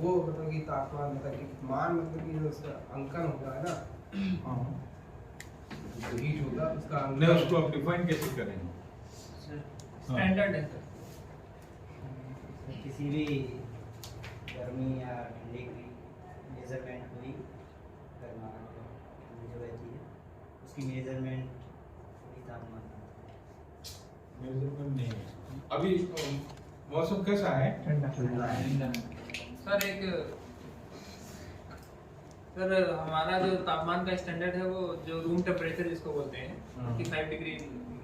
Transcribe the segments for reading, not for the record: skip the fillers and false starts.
वो मतलब कि तापमान मतलब कि मान मतलब कि उसका अंकन होगा है ना। हाँ जो हीट होगा उसका नहीं, उसको आप डिफाइन कैसे करेंगे? स्टैंडर्ड है सर। किसी भी गर्मी या ठंडी की मेजरमेंट हुई करना जो रहती है उसकी मेजरमेंट पूरी तापमान मेजरमेंट नहीं है। अभी मौसम कैसा है? सर सर हमारा जो तापमान का स्टैंडर्ड है वो जो रूम टेम्परेचर जिसको बोलते हैं 55 डिग्री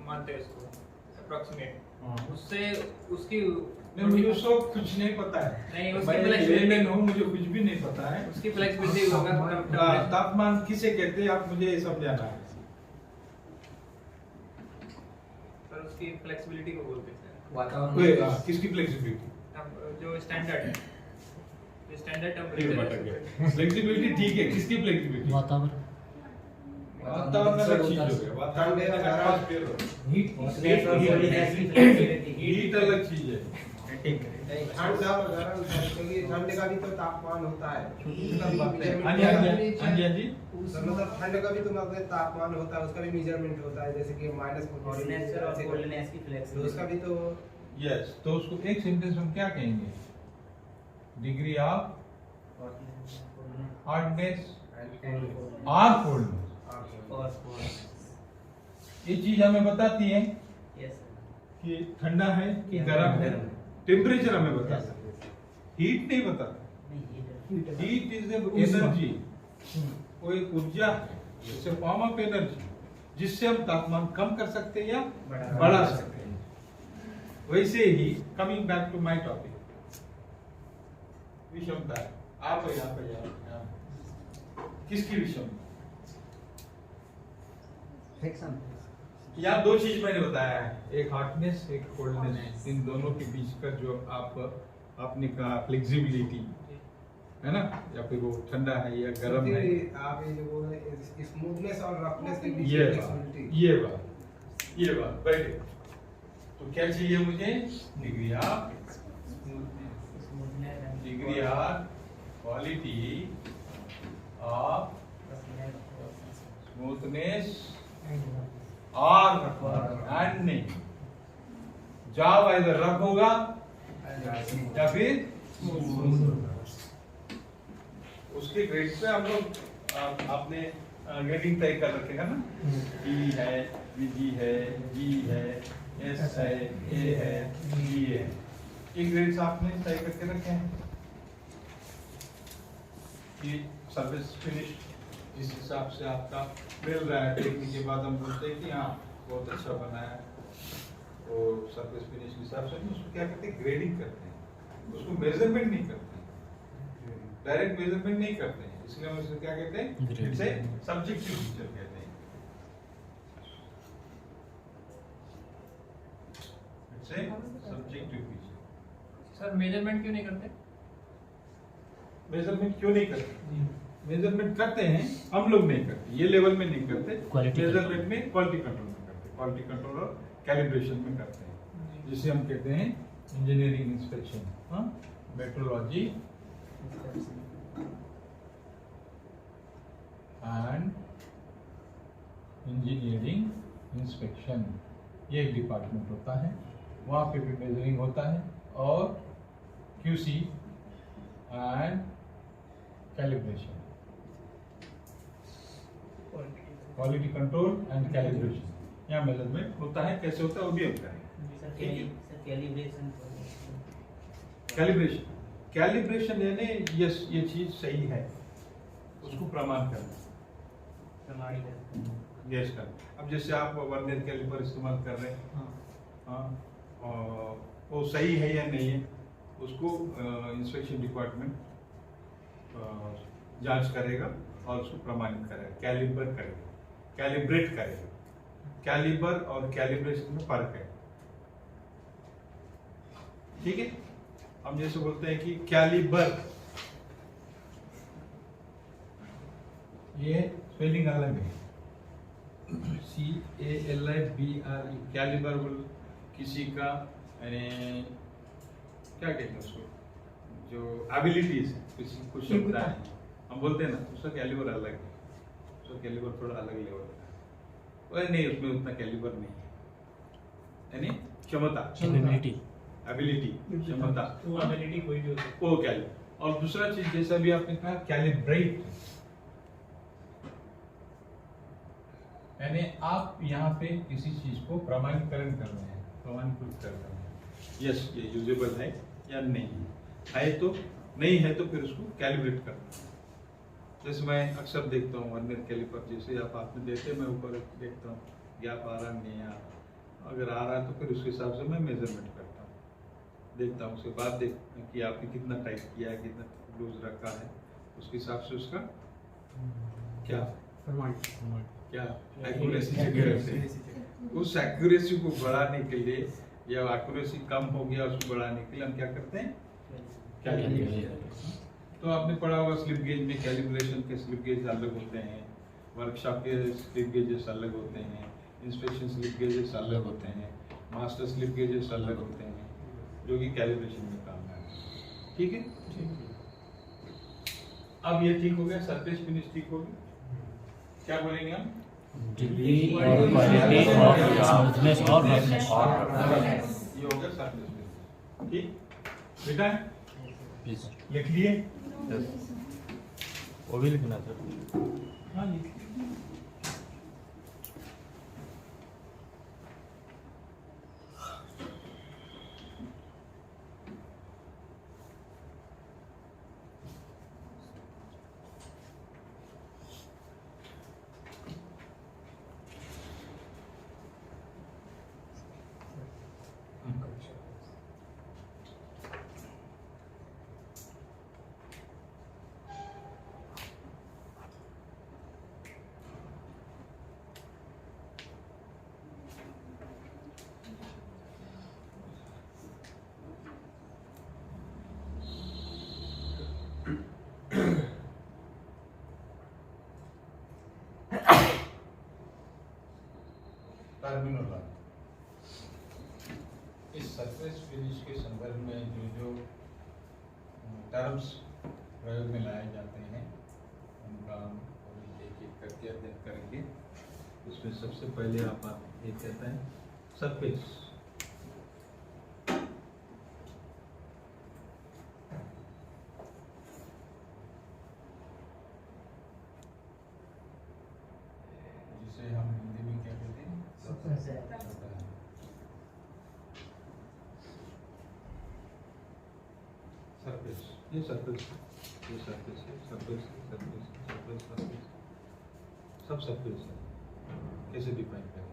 मानते हैं उसको अप्रोक्सीमेट। उससे उसकी नहीं, मुझे उसको कुछ नहीं पता है। नहीं, उसकी मैं flexibility- लेमैन हूँ, मुझे कुछ भी नहीं पता है। उसकी फ्लेक्सिबिलिटी होगा। तापमान किसे कहते हैं आप मुझे समझाना है। सर उसकी फ्लेक्सिबिलिटी को बोलते हैं सर। वातावरण किसकी फ्लेक्सिबिलिटी? जो स्टैंडर्ड है, जो स्टैंडर्ड फ्लेक्सिबिलिटी ठीक है, किसकी फ्लेक्सिबिलिटी? वातावरण वातावरण अलग चीज हो गया। वातावरण एटमॉस्फेयर हो गया। हीट अलग चीज है। ठंड और गर्म क्योंकि ठंड का भी तो तापमान होता है। हाँ जी, हाँ जी, हाँ जी, हाँ जी। मतलब ठंड का भी तो मतलब तापमान होता है, उसका भी मेजरमेंट होता है, जैसे कि हॉटनेस और कोल्डनेस की तो फ्लेक्सिबिलिटी उसका भी तो यस, तो उसको एक सेंटेंस में क्या कहेंगे? डिग्री ऑफ हार्डनेस और कोल्डनेस। ये चीज हमें बताती है कि ठंडा है कि गर्म है। टेम्परेचर हमें बताता है, हीट नहीं बताता। हीट इज एनर्जी, वो एक ऊर्जा है, it's a form of energy जिससे हम तापमान कम कर सकते हैं या बढ़ा सकते हैं। वैसे ही coming back to my topic, विषमता है। आप यहाँ पे किसकी विषमता? यहाँ दो चीज मैंने बताया है, एक हॉटनेस एक कोल्डनेस। इन दोनों के बीच का जो आपने कहा फ्लेक्सिबिलिटी है ना, या फिर वो ठंडा है या गर्म है। आप ये जो बोल रहे हैं स्मूथनेस और रफनेस के बीच ये में बात, ये बात बैठे। तो क्या चाहिए मुझे? Degree of quality of smoothness और एंड नहीं, जॉब इधर रफ होगा या फिर उसके ग्रेड पे हम लोग आपने ग्रेडिंग तय कर रखे है ना। ई है, जी है, जी है, एस है, ए है, बी है। ये ग्रेड्स आपने तय करके रखे हैं कि सर्विस फिनिश जिस हिसाब से आपका मिल रहा है, देखने के बाद हम बोलते हैं कि हाँ बहुत अच्छा बना है। और सर्विस फिनिश के हिसाब से उसको क्या करते हैं? ग्रेडिंग करते हैं, उसको मेजरमेंट नहीं करते, डायरेक्ट मेजरमेंट नहीं करते हैं। इसलिए हम इसको क्या कहते हैं? इसे सब्जेक्टिव फीचर कहते हैं। इसे सब्जेक्टिव फीचर। सर मेजरमेंट क्यों नहीं करते? मेजरमेंट क्यों नहीं करते? मेजरमेंट करते हैं, हम लोग नहीं करते, ये लेवल में नहीं करते। Quality मेजरमेंट में क्वालिटी कंट्रोल में करते हैं, क्वालिटी कंट्रोल और कैलिब्रेशन में करते हैं, जिसे हम कहते हैं engineering inspection, metrology and engineering inspection. ये एक डिपार्टमेंट होता है, वहाँ पे भी मेजरिंग होता है और QC and calibration, quality control and calibration. यहाँ मेजरमेंट होता है, कैसे होता है वो भी हम करेंगे। कैलिब्रेशन यानी ये चीज सही है उसको प्रमाण करना, गैस करना। अब जैसे आप वर्नियर कैलिपर इस्तेमाल कर रहे हैं, हाँ, वो सही है या नहीं है, उसको इंस्पेक्शन डिपार्टमेंट जांच करेगा और उसको प्रमाणित करेगा, कैलिबर करेगा, कैलिब्रेट करेगा। कैलिबर और कैलिब्रेशन में फर्क है, ठीक है। हम जैसे बोलते हैं कि कैलिबर, ये स्पेलिंग अलग है, CALIBRE। कैलिबर बोल किसी का, यानी क्या कहते हैं उसको, जो एबिलिटीज है किसी कुछ क्षमता है, हम बोलते हैं ना उसका कैलिबर अलग है, उसका कैलिबर थोड़ा अलग लेवल का है। वह नहीं, उसमें उतना कैलिबर नहीं है, यानी क्षमता, एबिलिटी, क्षमता, वो एबिलिटी कोई भी हो सकती वो कैलिबर। और दूसरा चीज जैसा भी आपने कहा कैलिब्रेट, यानी आप यहाँ पे किसी चीज को प्रमाणीकरण कर रहे हैं, प्रमाणीकृत कर रहे हैं, यस ये यूजेबल है या नहीं है तो नहीं है तो फिर उसको कैलिब्रेट करना। जैसे मैं अक्सर देखता हूँ वर्नियर कैलिपर, जैसे आप हाथ में देते हैं, मैं ऊपर देखता हूँ गैप आ रहा नहीं आ रहा, अगर आ रहा है तो फिर उसके हिसाब से मैं मेजरमेंट करता हूँ, देखता हूँ, उसके बाद देखता हूँ कि आपने कितना टाइट किया है, कितना लूज रखा है, उसके हिसाब से उसका क्या क्या एक्यूरेसी चेक करते हैं। उस एक्यूरेसी को बढ़ाने के लिए या एक्यूरेसी कम हो गया उसको बढ़ाने के लिए हम क्या करते हैं, कैलिब्रेशन। तो आपने पढ़ा होगा स्लिप गेज में कैलिब्रेशन के स्लिप गेज अलग होते हैं, वर्कशॉप के स्लिप गेजेस अलग होते हैं, इंस्पेक्शन स्लिप गेजेस अलग होते हैं, मास्टर स्लिप गेजेस अलग होते हैं, जो कि कैलिब्रेशन में काम है। ठीक है, अब ये ठीक हो गया, सरफेस फिनिश ठीक हो गई। क्या बोलेंगे हम? डिग्री और क्वालिटी और स्मूथनेस और रफनेस। ये हो गया सरफेस फिनिश। ठीक बेटा, लिख लिए? वो भी लिखना सर। हाँ लिख। इस सरफेस फिनिश के संदर्भ में जो जो टर्म्स प्रयोग में लाए जाते हैं उनका हम एक एक करके अध्ययन करेंगे। उसमें सबसे पहले आप एक कहते हैं सरफेस। जिसे हम हिंदी में क्या कहते हैं? सरफेस। ये सरफेस, ये सरफेस है, सरफेस, सरफेस, सरफेस, सरफेस, सब सरफेस है। कैसे डिफाइन करें?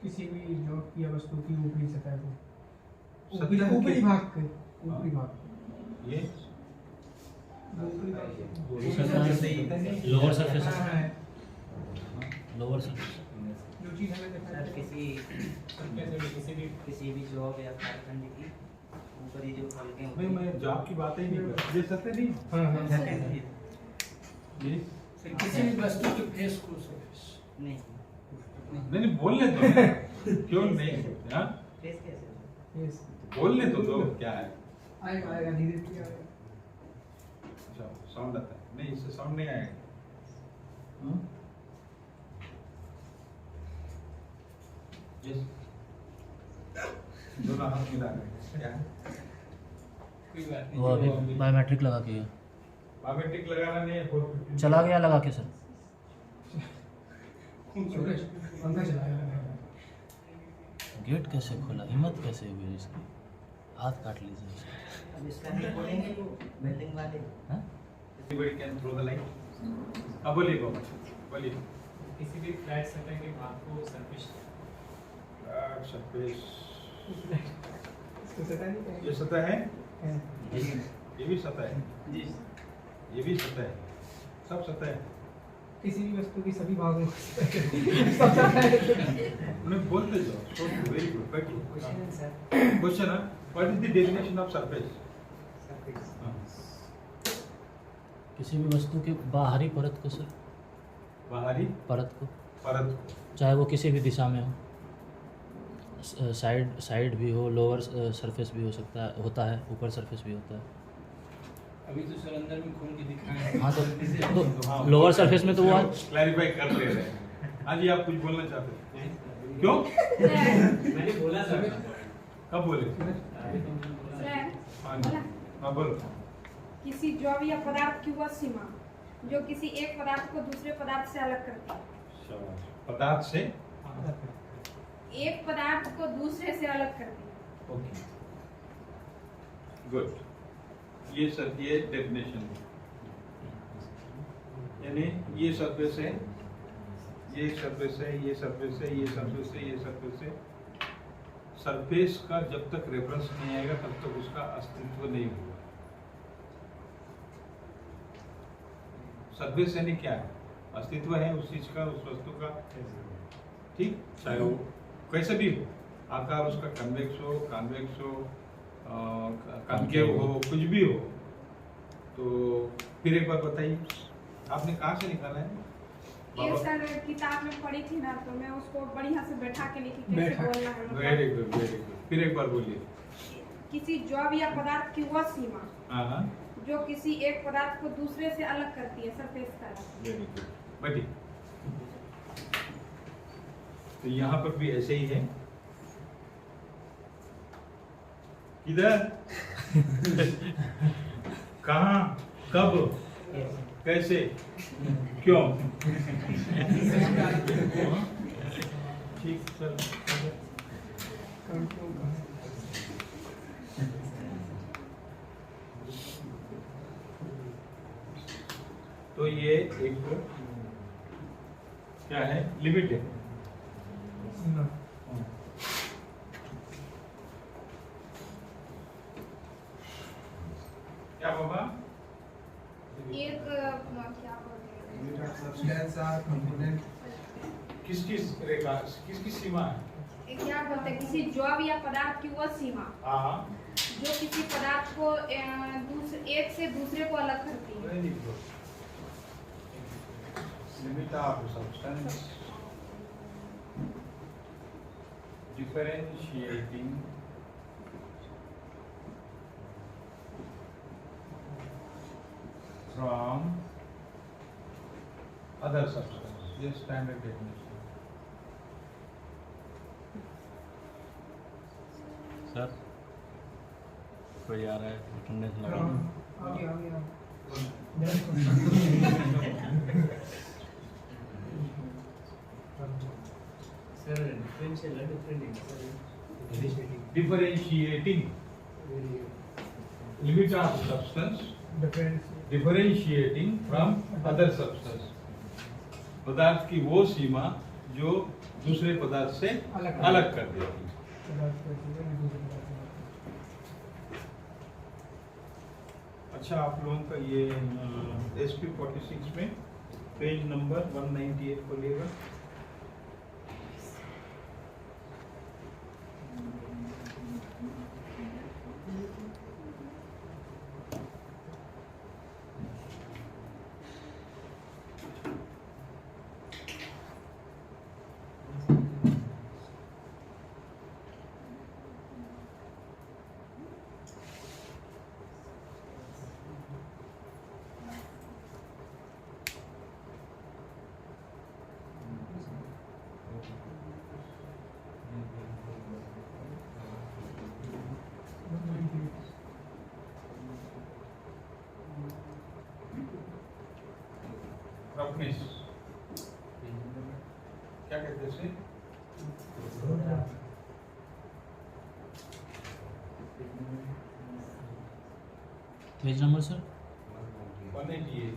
किसी भी ब्लॉक या वस्तु की ऊपरी सतह को, सतह की- ऊपरी भाग के, ऊपरी भाग ये लोअर सरफेस, हाँ, हाँ, लोअर सरफेस। जो चीज हमें दिखाई सर दे- किसी भी जॉब या कारखंडे की ऊपरी जो फलकें होती नहीं, मैं जॉब की बात ही नहीं कर रहा। ये सतह नहीं, हाँ, हाँ, हाँ। हैं, ये किसी भी वस्तु के फेस को सरफेस नहीं नहीं बोलने दो। क्यों नहीं? हाँ फेस कैसे? Yes. बोलने तो दो, क्या है? आएगा आएगा धीरे धीरे आएगा। अच्छा साउंड आता है? नहीं, इससे साउंड नहीं आएगा। यस, दोनों हाथ मिला के क्या है? कोई बात वो अभी बायोमेट्रिक लगा के गया। बायोमेट्रिक लगाना नहीं है, 450 चला गया लगा के सर। सूरज पंखा चलाएगा। गेट कैसे खोला, हिम्मत कैसे हुई इसकी? हाथ काट लीजिए इसका। अब इसका नहीं बोलेंगे वो बिल्डिंग वाले। हाँ? Everybody can throw the light. अब बोलिए बाबा, बोलिए। किसी भी फ्लैट सतह के भाग को सरफेस फ्लैट सरफेस, इसको सतह नहीं कहेंगे। ये सतह है, है। ये भी सतह है, ये भी सतह है, सब सतह है। किसी भी वस्तु की सभी भागों को सब सतह है। उन्हें बोलते जाओ। So very good, very good. Question sir Question है, what is the definition of surface? Surface हाँ, किसी भी वस्तु के बाहरी परत को सर, बाहरी परत को, परत को, चाहे वो किसी भी दिशा में हो, साइड भी हो, लोअर सरफेस भी हो सकता है, होता है, ऊपर सरफेस भी होता है। अभी तो सर अंदर में खोल के दिखाएं। हाँ तो लोअर सरफेस में तो वो क्लैरिफाई कर ले रहे हैं। हाँ जी, आप कुछ बोलना चाहते हैं? क्यों? मैंने बोला था कब बोले? सर, हाँ जी, हाँ बोलो। किसी द्रव्य या पदार्थ की वह सीमा जो किसी एक पदार्थ को दूसरे पदार्थ से अलग करती है। पदार्थ से एक पदार्थ को दूसरे से अलग करती है। Okay, good. ये सर ये डेफिनेशन है, यानी ये सरफेस है, ये सरफेस है, ये सरफेस है, ये सरफेस है, ये सरफेस है। सरफेस का जब तक रेफरेंस नहीं आएगा तब तक उसका अस्तित्व नहीं होगा। सरफेस यानी क्या है? अस्तित्व है उस चीज का, उस वस्तु का, ठीक, चाहे वो कैसे भी हो, आकार उसका कन्वेक्स हो, कॉन्वेक्स हो, कॉन्केव हो, कुछ भी हो। तो फिर एक बार बताइए, आपने कहाँ से निकाला है? ये सर किताब में पढ़ी थी ना, तो मैं उसको बढ़िया से बैठा के लिखी कैसे बैठा। बोलना है मतलब। Very good, very good. फिर एक बार बोलिए। किसी द्रव्य या पदार्थ की वह सीमा हाँ हाँ, जो किसी एक पदार्थ को दूसरे से अलग करती है, सरफेस का। Very good. बैठिए। तो यहाँ पर भी ऐसे ही है। किधर? कहाँ? कब? कैसे? क्यों? ठीक सर। तो ये एक क्या है? लिमिट है। क्या बाबा? एक क्या बोलते हैं, यूनिट ऑफ सब्सटेंस और कंपोनेंट। किस रेखा, किसकी सीमा है? क्या बोलते हैं, किसी द्रव्य या पदार्थ की वह सीमा हाँ, जो किसी पदार्थ को एक से दूसरे को अलग करती है। Very good. Limit of substance differentiating from other substance. ये standard definition. सर कोई आ रहा है, अटेंडेंस लगा। सर डिफरेंशियल है, Differentiating limit of substance, differentiating from other substance. पदार्थ की वो सीमा जो दूसरे पदार्थ से अलग कर देती है। अच्छा, आप लोगों का ये SP 46 में पेज नंबर 198 खोलिएगा। रफनेस क्या कहते हैं इसे? Page number sir 188।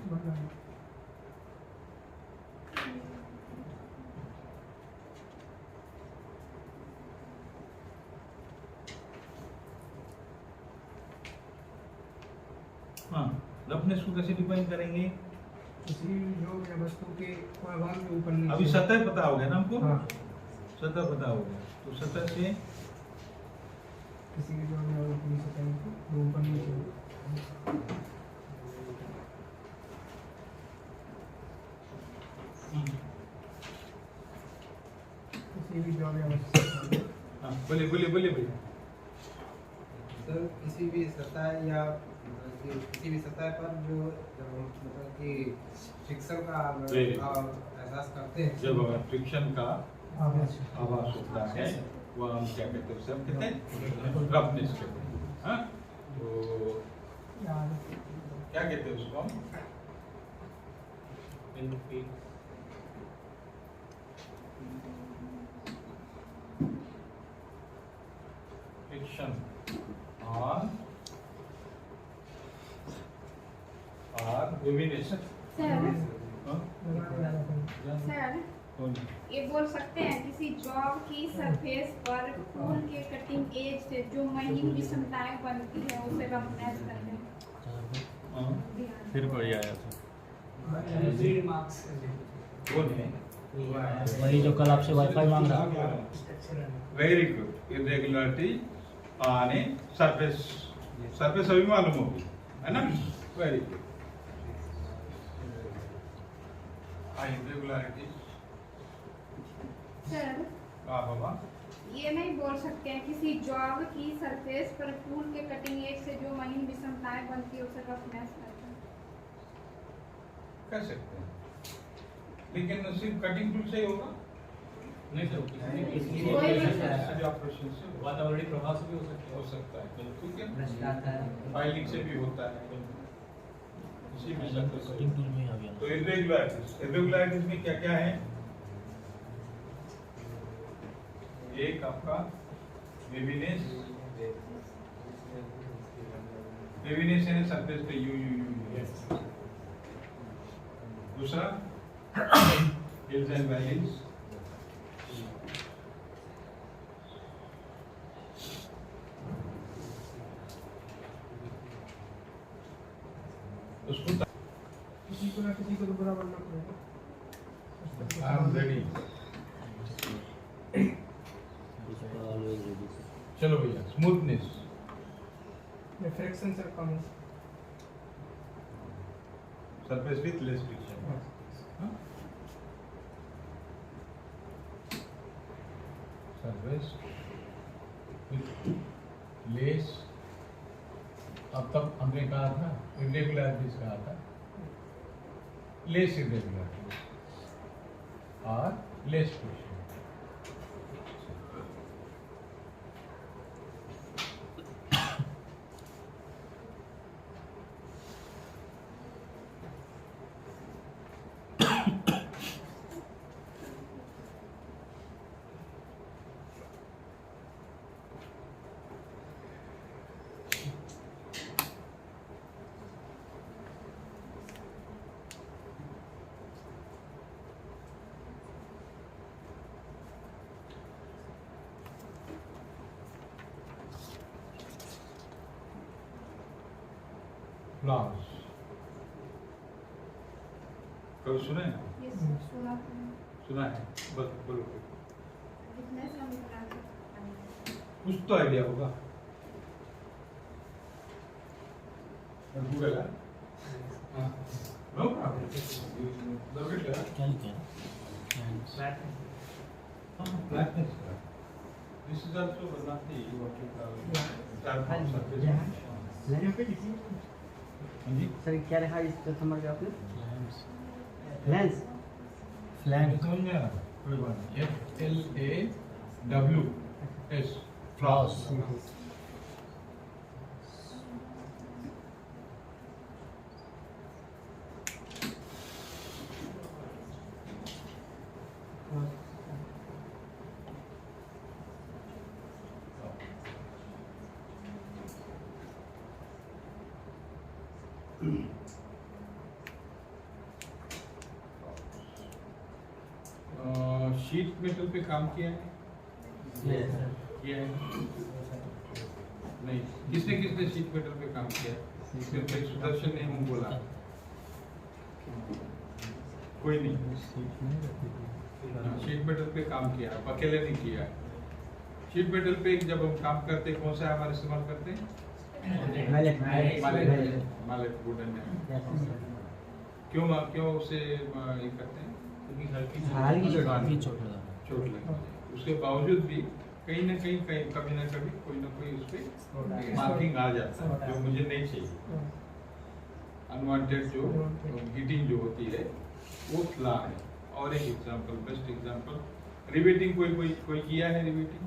हाँ, रफनेस को कैसे डिफाइन करेंगे? किसी जो या वस्तु के कोई भाग में ऊपर नीचे। अभी सतह पता हो गया ना हमको? हाँ। सतह पता हो गया, तो सतह से किसी भी जो या ऊपरी सतह को ऊपर नीचे। किसी भी जो या वस्तु हाँ, बोलिए बोलिए बोलिए भैया। सर किसी भी सतह या मतलब कि किसी भी सतह पर जो जब हम मतलब कि फ्रिक्शन का एहसास करते हैं जब फ्रिक्शन का आवाज होता है वह हम क्या कहते हैं, उसे हम कहते हैं रफनेस कहते हैं। हाँ? तो क्या कहते हैं उसको हम? फ्रिक्शन ऑन और वेविनेशन। सर ये बोल सकते हैं किसी जॉब की सरफेस पर फूल के कटिंग एज से जो महीन विषमताएं बनती है उसे रफनेस कहते हैं। फिर कोई आया था कौन है? वही जो कल आपसे वाईफाई मांग रहा। Very good. Irregularity on a surface, surface अभी मालूम होगी है ना? Very good. इरेगुलरिटी सर बाबा ये नहीं बोल सकते हैं किसी जॉब की सरफेस पर फूल के कटिंग एज से जो महीन विषमताएं बनती है उसे रफनेस कहते हैं। कह सकते हैं, लेकिन सिर्फ कटिंग टूल से ही होगा नहीं सर, कोई भी ऑपरेशन से वातावरणीय प्रभाव से भी हो सकता है। ठीक है, भ्रष्टाचार है। फाइलिंग से भी होता है, इसी में कटिंग टूल में ही आ गया। तो इरेगुलरिटीज में क्या क्या है? एक आपका वेविनेस, वेविनेस है सरफेस पे यू यू यू। दूसरा हिल्स एंड वैलीज, उसको किसी को ना किसी को तो बुरा बनना पड़ेगा। I am ready. चलो भैया, smoothness, friction sir come surface with less friction. Surface with less, अब तक हमने कहा था इरेगुलरिटीज कहा था, लेस इरेगुलरिटीज और लेस फ्रिक्शन। फ्लावर्स कभी सुने हैं? ये सुना है। सुना है, बस बोलो। कितने समय बता सकते हैं? कुछ तो आइडिया होगा। गूगल है? हाँ, नो प्रॉब्लम। क्या लिखा है? Blackness. This is also one of the type of surface. Sir क्या लिखा इस समझ गए आपने? लेंस फ्लैंक समझ में आ रहा है? कोई बात नहीं। FLAWS, flowers. शीट मेटल पे काम किया है? किया है? नहीं, किसने किसने शीट मेटल पे काम किया है? सिर्फ एक सुदर्शन ने मुंह बोला, कोई नहीं। शीट मेटल पे काम किया, आप अकेले नहीं किया। शीट मेटल पे जब हम काम करते हैं, कौन सा हमारा इस्तेमाल करते हैं? मैलेट वुडन है। क्यों उसे ये करते हैं? हल्की काफी चोट लगा। चोट लगी। उसके बावजूद भी कहीं ना कहीं कभी ना कभी कोई ना कोई उस पर मार्किंग आ जाता है जो मुझे नहीं चाहिए। अनवांटेड जो हीटिंग जो होती है वो फ्ला है। और एक एग्जांपल, बेस्ट एग्जांपल, रिवेटिंग कोई किया है? रिवेटिंग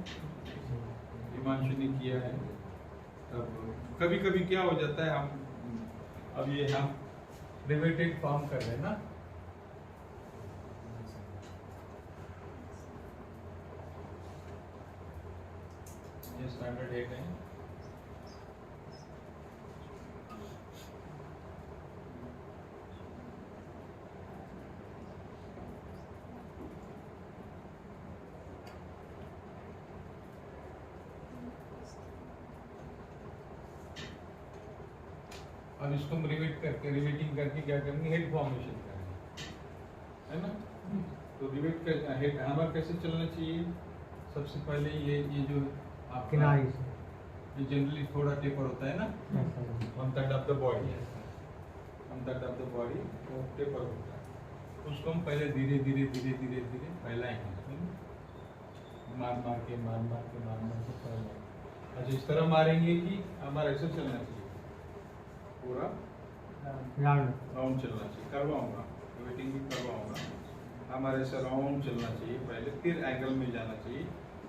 हिमांशु ने किया है। अब कभी कभी क्या हो जाता है, हम रिवेटेड फॉर्म कर रहे हैं ना, ये स्टैंडर्ड 8 है। अब इसको हम रिवेटिंग करके क्या करेंगे? हेड फॉर्मेशन करेंगे, है ना? तो रिवेट कर हेड हैमर कैसे चलना चाहिए? सबसे पहले ये जो आपका ये जनरली थोड़ा टेपर होता है ना, 1/3 of the body, 1/3 of the body वो टेपर होता है। उसको हम पहले धीरे धीरे फैलाएंगे, मार के फैलाएंगे। अच्छा, इस तरह मारेंगे कि हमारा ऐसा चलना चाहिए, पूरा राउंड चलना चाहिए। करवाऊंगा, वेटिंग भी करवाऊंगा। हमारे से राउंड चलना चाहिए पहले, फिर एंगल में जाना चाहिए,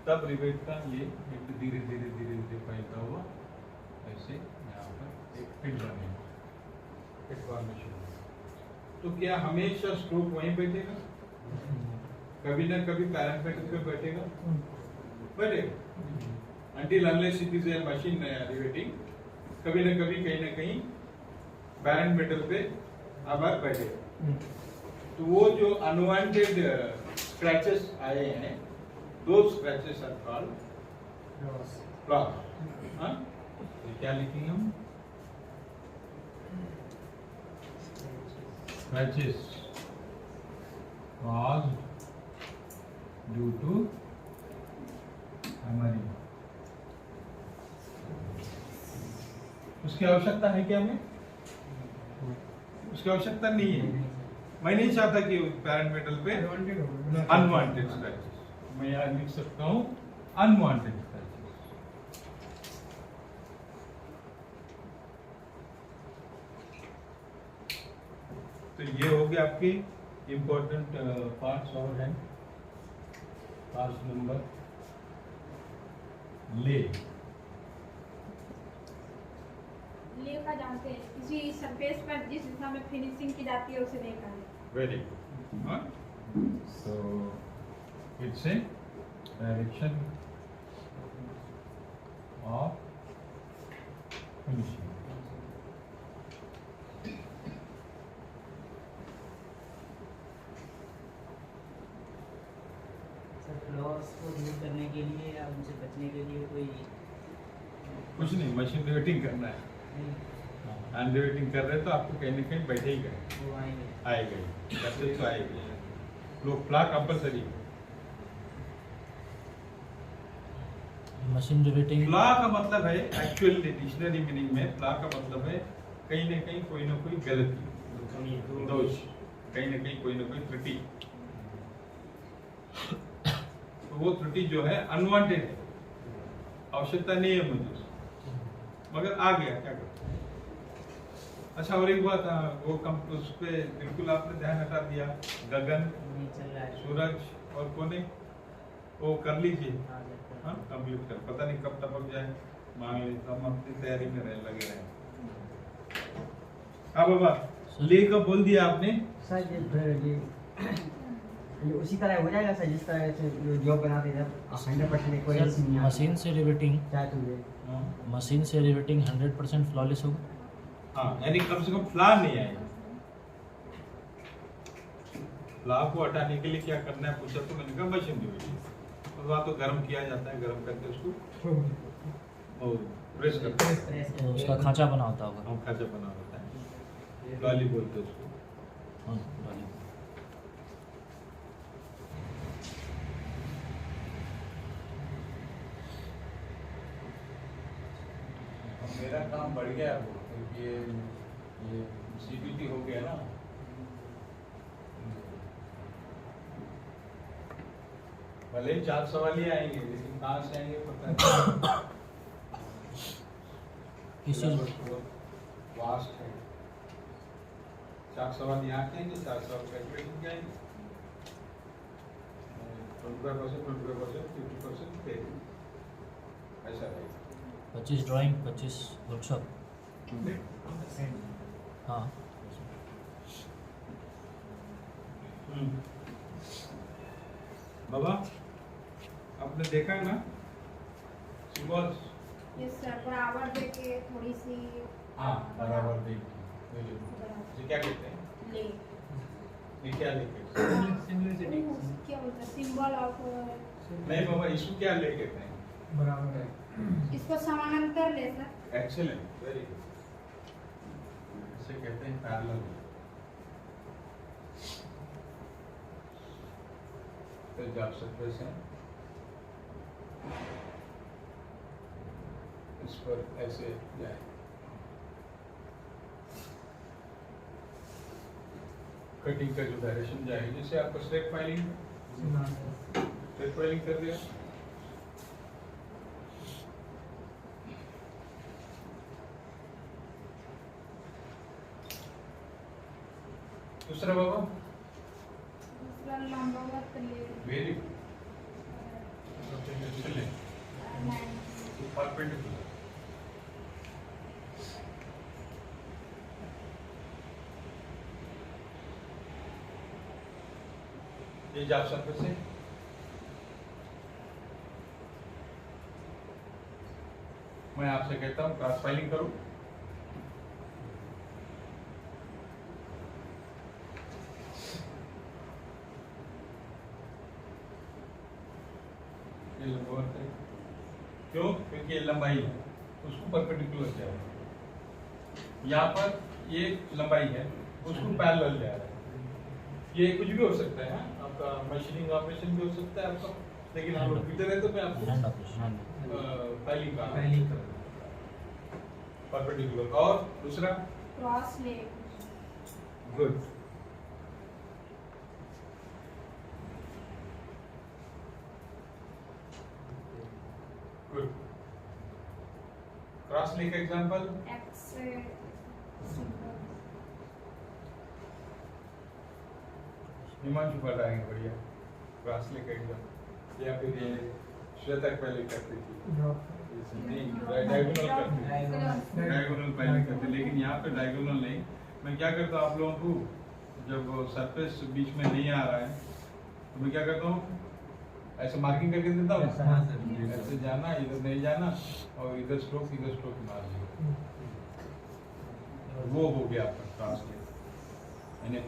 तब रिवेट का ये एक धीरे धीरे फैलता हुआ ऐसे यहाँ पर एक फिट बनेगा, फिट फॉर्मेशन। तो क्या हमेशा स्ट्रोक वहीं बैठेगा? कभी ना कभी पैरामीटर पे बैठेगा, until unless it is a machine riveting, कभी ना कभी कहीं ना कहीं पैरेंट मेटल पे आबाद बैठेगा। तो वो जो अनवांटेड स्क्रैचेस आए हैं, दो स्क्रैचेस आर कॉल्ड फ्लॉस। हाँ, क्या लिखेंगे हम? Scratches caused due to hammering। उसकी आवश्यकता है क्या हमें? उसकी आवश्यकता नहीं है। मैं नहीं चाहता कि पैरेंट मेटल पे अनवांटेड स्क्रैचेस, मैं यहाँ लिख सकता हूँ अनवांटेड स्क्रैचेस। तो ये हो गया आपके इम्पोर्टेंट पार्ट्स और हैं। पार्ट्स नंबर ले का जानते हैं, किसी सरफेस पर जिस दिशा में फिनिशिंग की जाती है उसे ले कर। Very good. So it's a direction of finishing. Floss को दूर करने के लिए या उनसे बचने के लिए कोई कुछ नहीं, मशीन रिवेटिंग करना है। हैंड रिवेटिंग कर रहे तो आपको कहीं ना कहीं बैठे ही गए, वो आएगा ही, कैसे तो आएगा। लोग फ्ला कंपलसरी। मशीन रिवेटिंग फ्ला का मतलब है, एक्चुअल डिक्शनरी मीनिंग में फ्ला का मतलब है कहीं ना कोई गलती, दोष, कहीं ना कोई त्रुटि। तो वो त्रुटि जो है अनवांटेड है, आवश्यकता नहीं है मुझे, मगर आ गया, क्या करूं। अच्छा, और एक बात, वो उस पे बिल्कुल आपने ध्यान हटा दिया, गगन, सूरज और कोने, वो कर लीजिए। हाँ, कंप्लीट कर, पता नहीं कब टपक जाए, मांग ले, हम अपनी तैयारी में लगे रहे। हाँ बाबा, ले का बोल दिया आपने ये उसी तरह हो जाएगा सर, जिस तरह से जॉब बनाते हैं जब 100% कोहेरेंस नहीं आता। मशीन से रिवेटिंग, क्या तुझे मशीन से रिवेटिंग 100% फ्लॉलेस होगा। हाँ, यानी कम से कम फ्ला नहीं आएगा। फ्ला को हटाने के लिए क्या करना है पूछा तो मैंने कहा मशीन रिवेटिंग। तो वहाँ तो गर्म किया जाता है, गर्म करके उसको और प्रेस करते हैं, तो उसका खांचा बना होता होगा। हम खांचा बना होता है, लॉली बोलते हैं उसको। हाँ, लॉली। मेरा काम बढ़ गया वो, क्योंकि ये सीबीटी हो गया ना। भले ही 4 सवाल ही आएंगे, लेकिन कहाँ से आएंगे पता नहीं। किस चीज वास्ट है। 4 सवाल यहाँ के आएंगे, 4 सवाल कैलकुलेशन के आएंगे, 25%, 50% ऐसा रहेगा। 25 ड्राइंग, 25 वर्कशॉप। हाँ बाबा आपने देखा है ना सिंबल्स? यस सर, बराबर देके थोड़ी सी हाँ बराबर देखिए, ये क्या कहते हैं? ले ये क्या लिखे? क्या बोलते हैं, सिंबल ऑफ। नहीं बाबा, इसको क्या ले कहते हैं? बराबर है। इसको समानांतर ले सर। Excellent, very good. इसे कहते हैं पैरेलल। तो जब सरफेस है इस पर ऐसे जाए, कटिंग का जो डायरेक्शन जाएगी, जैसे आपको स्ट्रेट फाइलिंग कर दिया, दूसरा बाबा दूसरा लंबवत ले। Very good, perpendicular. ये जॉब सरफेस है, मैं आपसे कहता हूं क्रॉस फाइलिंग करो, ये लंबवत है। क्यों? क्योंकि ये लंबाई है, उसको परपेंडिकुलर जा रहा है। यहाँ पर ये लंबाई है, उसको पैरेलल जा रहा है। ये कुछ भी हो सकता है, आपका मशीनिंग ऑपरेशन भी हो सकता है आपका, लेकिन हम लोग इधर है तो मैं हैंड आपको ऑपरेशन। फाइलिंग का फाइलिंग करो। परपेंडिकुलर। और दूसरा क्रॉस ले। Good, good. क्रॉस लेग का एग्जांपल, एक्स सिंबल। हिमांशु बताएंगे बढ़िया क्रॉस लेग का एग्जांपल, या फिर ये श्वेता पहले करती थी, नहीं डायगोनल करती थी, डायगोनल पहले करते, लेकिन यहाँ पे डायगोनल नहीं। मैं क्या करता हूँ आप लोगों को, जब सरफेस बीच में नहीं आ रहा है तो मैं क्या करता हूँ, ऐसे मार्किंग करके देता हूँ, ऐसे जाना, इधर नहीं जाना, और इधर स्ट्रोक मार दिया, वो हो गया आपका क्रॉस लेग। यानी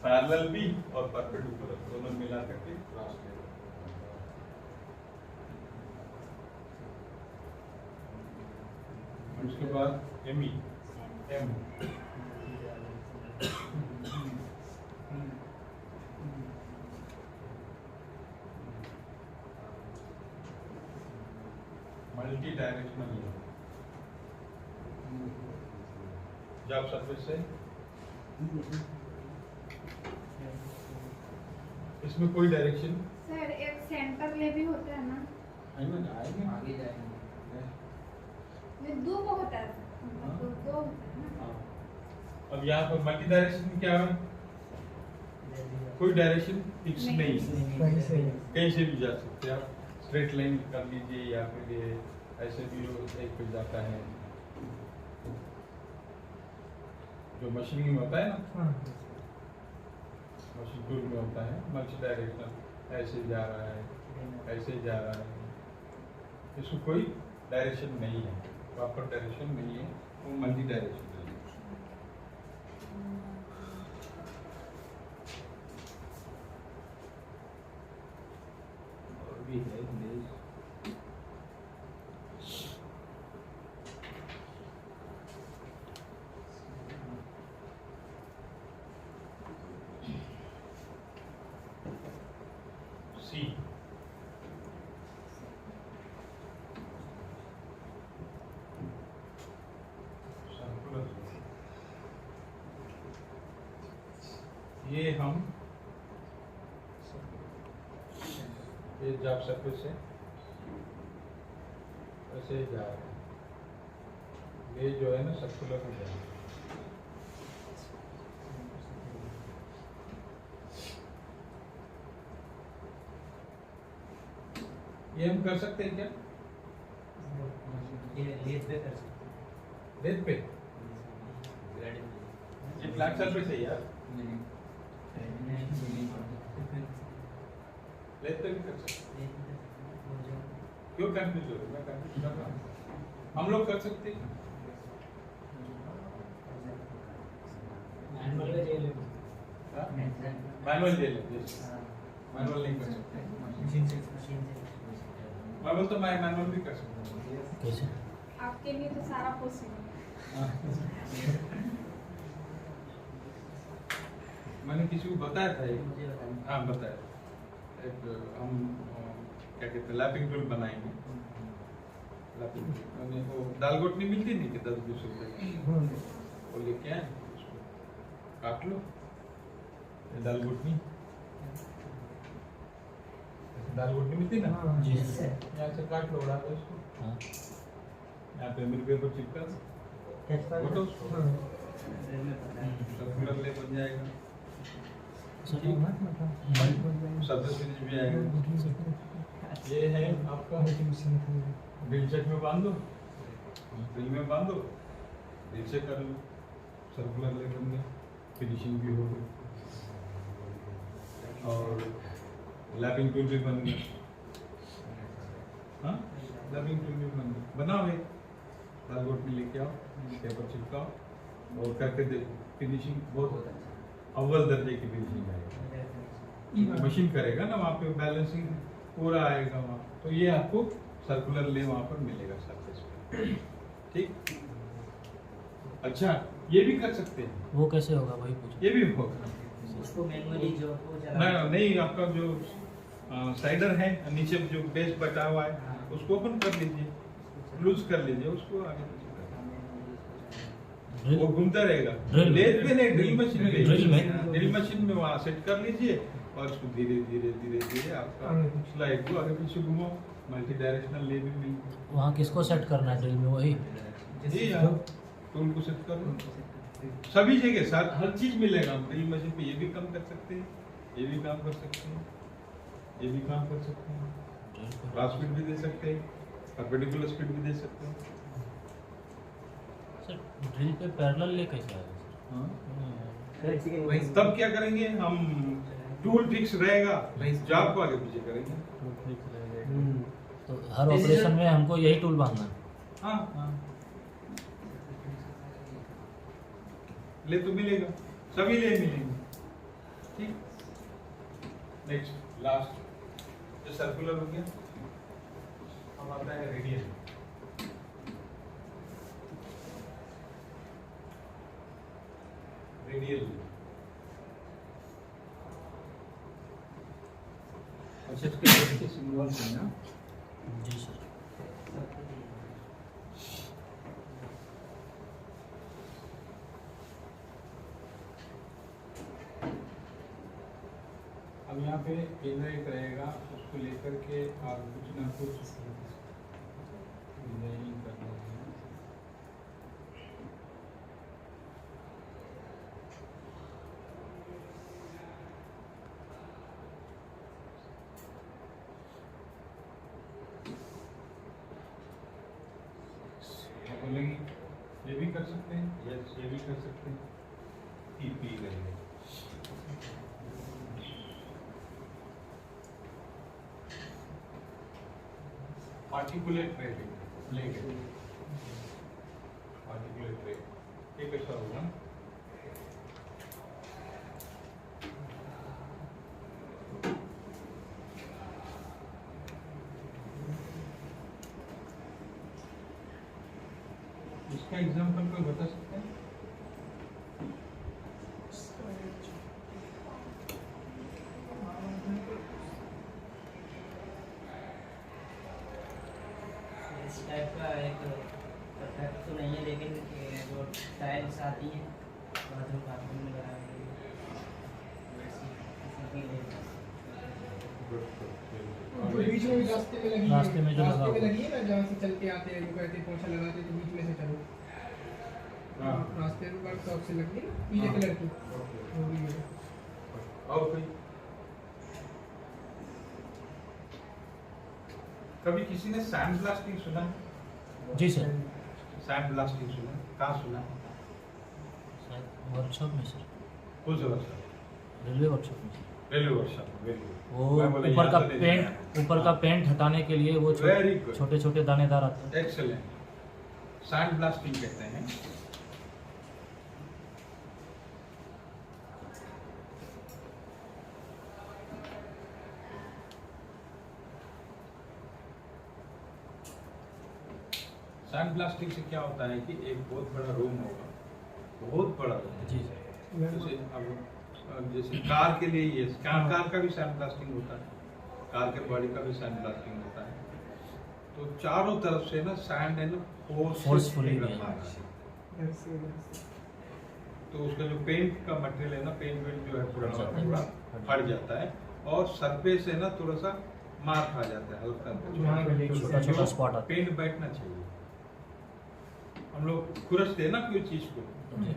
पैरेलल भी और परपेंडिकुलर दोनों मिला करके क्रॉस लेग। उसके बाद um multi directional job surface से, इसमें कोई डायरेक्शन सर एक सेंटर ले भी होता है ना, आगे जाएंगे। ये दो को होता है मतलब दो होता है ना। अब यहाँ पर मल्टी डायरेक्शन क्या है? कोई डायरेक्शन फिक्स नहीं, कहीं से भी जा सकते हैं आप। स्ट्रेट लाइन कर लीजिए, या फिर ये ऐसे भी एक पे जाता है, जो मशीनिंग में होता है ना, मशीन टूल में होता है मल्टी डायरेक्शन, ऐसे जा रहा है, ऐसे जा रहा है, इसको कोई डायरेक्शन नहीं है, प्रॉपर डायरेक्शन नहीं है, वो मल्टी डायरेक्शन है। और भी है सी, ये हम ये जॉब सर्विस है, ऐसे ही जा रहा है। ये जो है ना सर्कुलर में जा रहा है। ये हम कर सकते हैं क्या? ये लेथ पे कर सकते हैं। लेथ पे? ये फ्लैट सर्विस है यार। लेथ पे भी कर सकते हैं। क्यों कंफ्यूज हो रहे हो? मैं कंफ्यूज कर रहा हूँ। हम लोग कर सकते हैं। मैनुअल का जेल मैनुअल ले लेते, मैनुअल नहीं कर सकते। मैं बोलता मैं मैनुअल भी कर सकता हूँ। कैसे? आपके लिए तो सारा पॉसिबल है। मैंने किसी को बताया था ये। हाँ बताया। एक हम क्या कहते हैं लैपिंग टूल बनाएंगे। लैपिंग टूल मैंने वो दाल घोटनी मिलती नहीं कि 10-20 रुपए वो लेके आए, उसको काट लो। ये दाल घोटनी, दाल घोटनी मिलती ना जी यहाँ से काट लो, उड़ा दो उसको। हाँ यहाँ पे मेरे पेपर चिपका दो, घोटो उसको, सर्कुलर ले बन जाएगा। सर्विस फिनिश भी आएगा। ये है आपका ड्रिल सेट में बांध दो, ड्रिल में बांध दो, ड्रिल से कर लो, सर्कुलर ले बन गया, फिनिशिंग भी हो गई और लैपिंग टूल भी बन गया। हाँ लैपिंग टूल भी बन गया। बनाओ एक दाल घोटनी लेके आओ, पेपर चिपकाओ और करके देखो, फिनिशिंग बहुत अव्वल दर्जे की फिनिशिंग आएगी। मशीन करेगा ना वहाँ पे, बैलेंसिंग पूरा आएगा वहाँ। तो ये आपको सर्कुलर ले वहाँ पर मिलेगा सरफेस पे। ठीक, अच्छा ये भी कर सकते हैं। वो कैसे होगा वही पूछो। ये भी होगा। उसको मैनुअली जो को नहीं आपका जो साइडर है नीचे जो बेस बटा हुआ है उसको ओपन कर लीजिए, लूज कर लीजिए उसको, आगे वो घूमता रहेगा। लेथ पे नहीं, ड्रिल मशीन में, ड्रिल मशीन में वहाँ सेट कर लीजिए और उसको धीरे धीरे धीरे धीरे आपका स्लाइड को आगे पीछे घुमाओ। मल्टी डायरेक्शनल ले भी मिलती है। वहाँ किसको सेट करना है ड्रिल में? वही जी हाँ, टूल को सेट कर लो सभी जगह, साथ हर चीज मिलेगा। हम ड्रिल मशीन पे ये भी काम कर सकते हैं, ये भी काम कर सकते हैं, ये भी काम कर सकते हैं, क्रॉस स्पीड भी दे सकते हैं, परपेंडिकुलर स्पीड भी दे सकते हैं। सर ड्रिल पे पैरेलल ले कैसे आएगा? वही तब क्या करेंगे हम, टूल फिक्स रहेगा, जॉब को आगे पीछे करेंगे। तो हर ऑपरेशन में हमको यही टूल बांधना है? हाँ हाँ, ले तो मिलेगा, सभी ले मिलेंगे। ठीक, नेक्स्ट लास्ट जो सर्कुलर हो गया, अब आता है रेडियल। रेडियल अच्छा, इसके सिंबल है ना? जी सर। अब यहाँ पे एक रहेगा, उसको लेकर के आप कुछ ना कुछ डिजाइनिंग करना है। बोलेंगे ये भी कर सकते हैं, यस ये भी कर सकते हैं, टीपी करेंगे। पार्टिकुलेट रेट लेंगे, पार्टिकुलेट रेट ये कैसा होगा? इसका एग्जांपल कोई बता सकते हैं? इस टाइप का एक परफेक्ट तो नहीं है, लेकिन जो टाइल्स आती हैं बाथरूम में लगाने के लिए वैसी किसी की और बीच में भी रास्ते में लगी है, रास्ते में जो लगा रास्ते में हुआ। लगी है ना, जहाँ से चल के आते हैं, जो कहते हैं पोछा लगाते हैं तो बीच में से चलो। हाँ। रास्ते में वर्कशॉप से लगी है, पीले कलर की वो भी है। और कोई कभी किसी ने सैंड ब्लास्टिंग सुना है? जी सर, सैंड ब्लास्टिंग सुना है? कहाँ सुना है? शायद वर्कशॉप में सर, कौन सा वर्कशॉप? रेलवे वर्कशॉप में sir. Railway workshop. Very good. वो मैं बोला ऊपर यहाँ का तो नहीं है। ऊपर का पेंट हटाने के लिए वो Very good. छोटे छोटे दानेदार आते हैं। एक्सेलेंट। सैंड ब्लास्टिंग कहते हैं। सैंड ब्लास्टिंग से क्या होता है कि एक बहुत बड़ा रूम होगा, बहुत बड़ा रूम। जी सर। जैसे अब जैसे कार के लिए ये कार का भी सैंड ब्लास्टिंग होता है, कार के बॉडी का भी सैंड ब्लास्टिंग होता है। तो चारों तरफ से ना सैंड है ना Forcefully रखना है। तो उसका जो पेंट का मटेरियल है ना, पेंट वेंट जो है पूरा फट जाता है और सरफेस है ना थोड़ा सा मार खा जाता है, हल्का छोटा-छोटा spot आता है। पेंट बैठना चाहिए। हम लोग खुरसते हैं ना कोई चीज को, जी।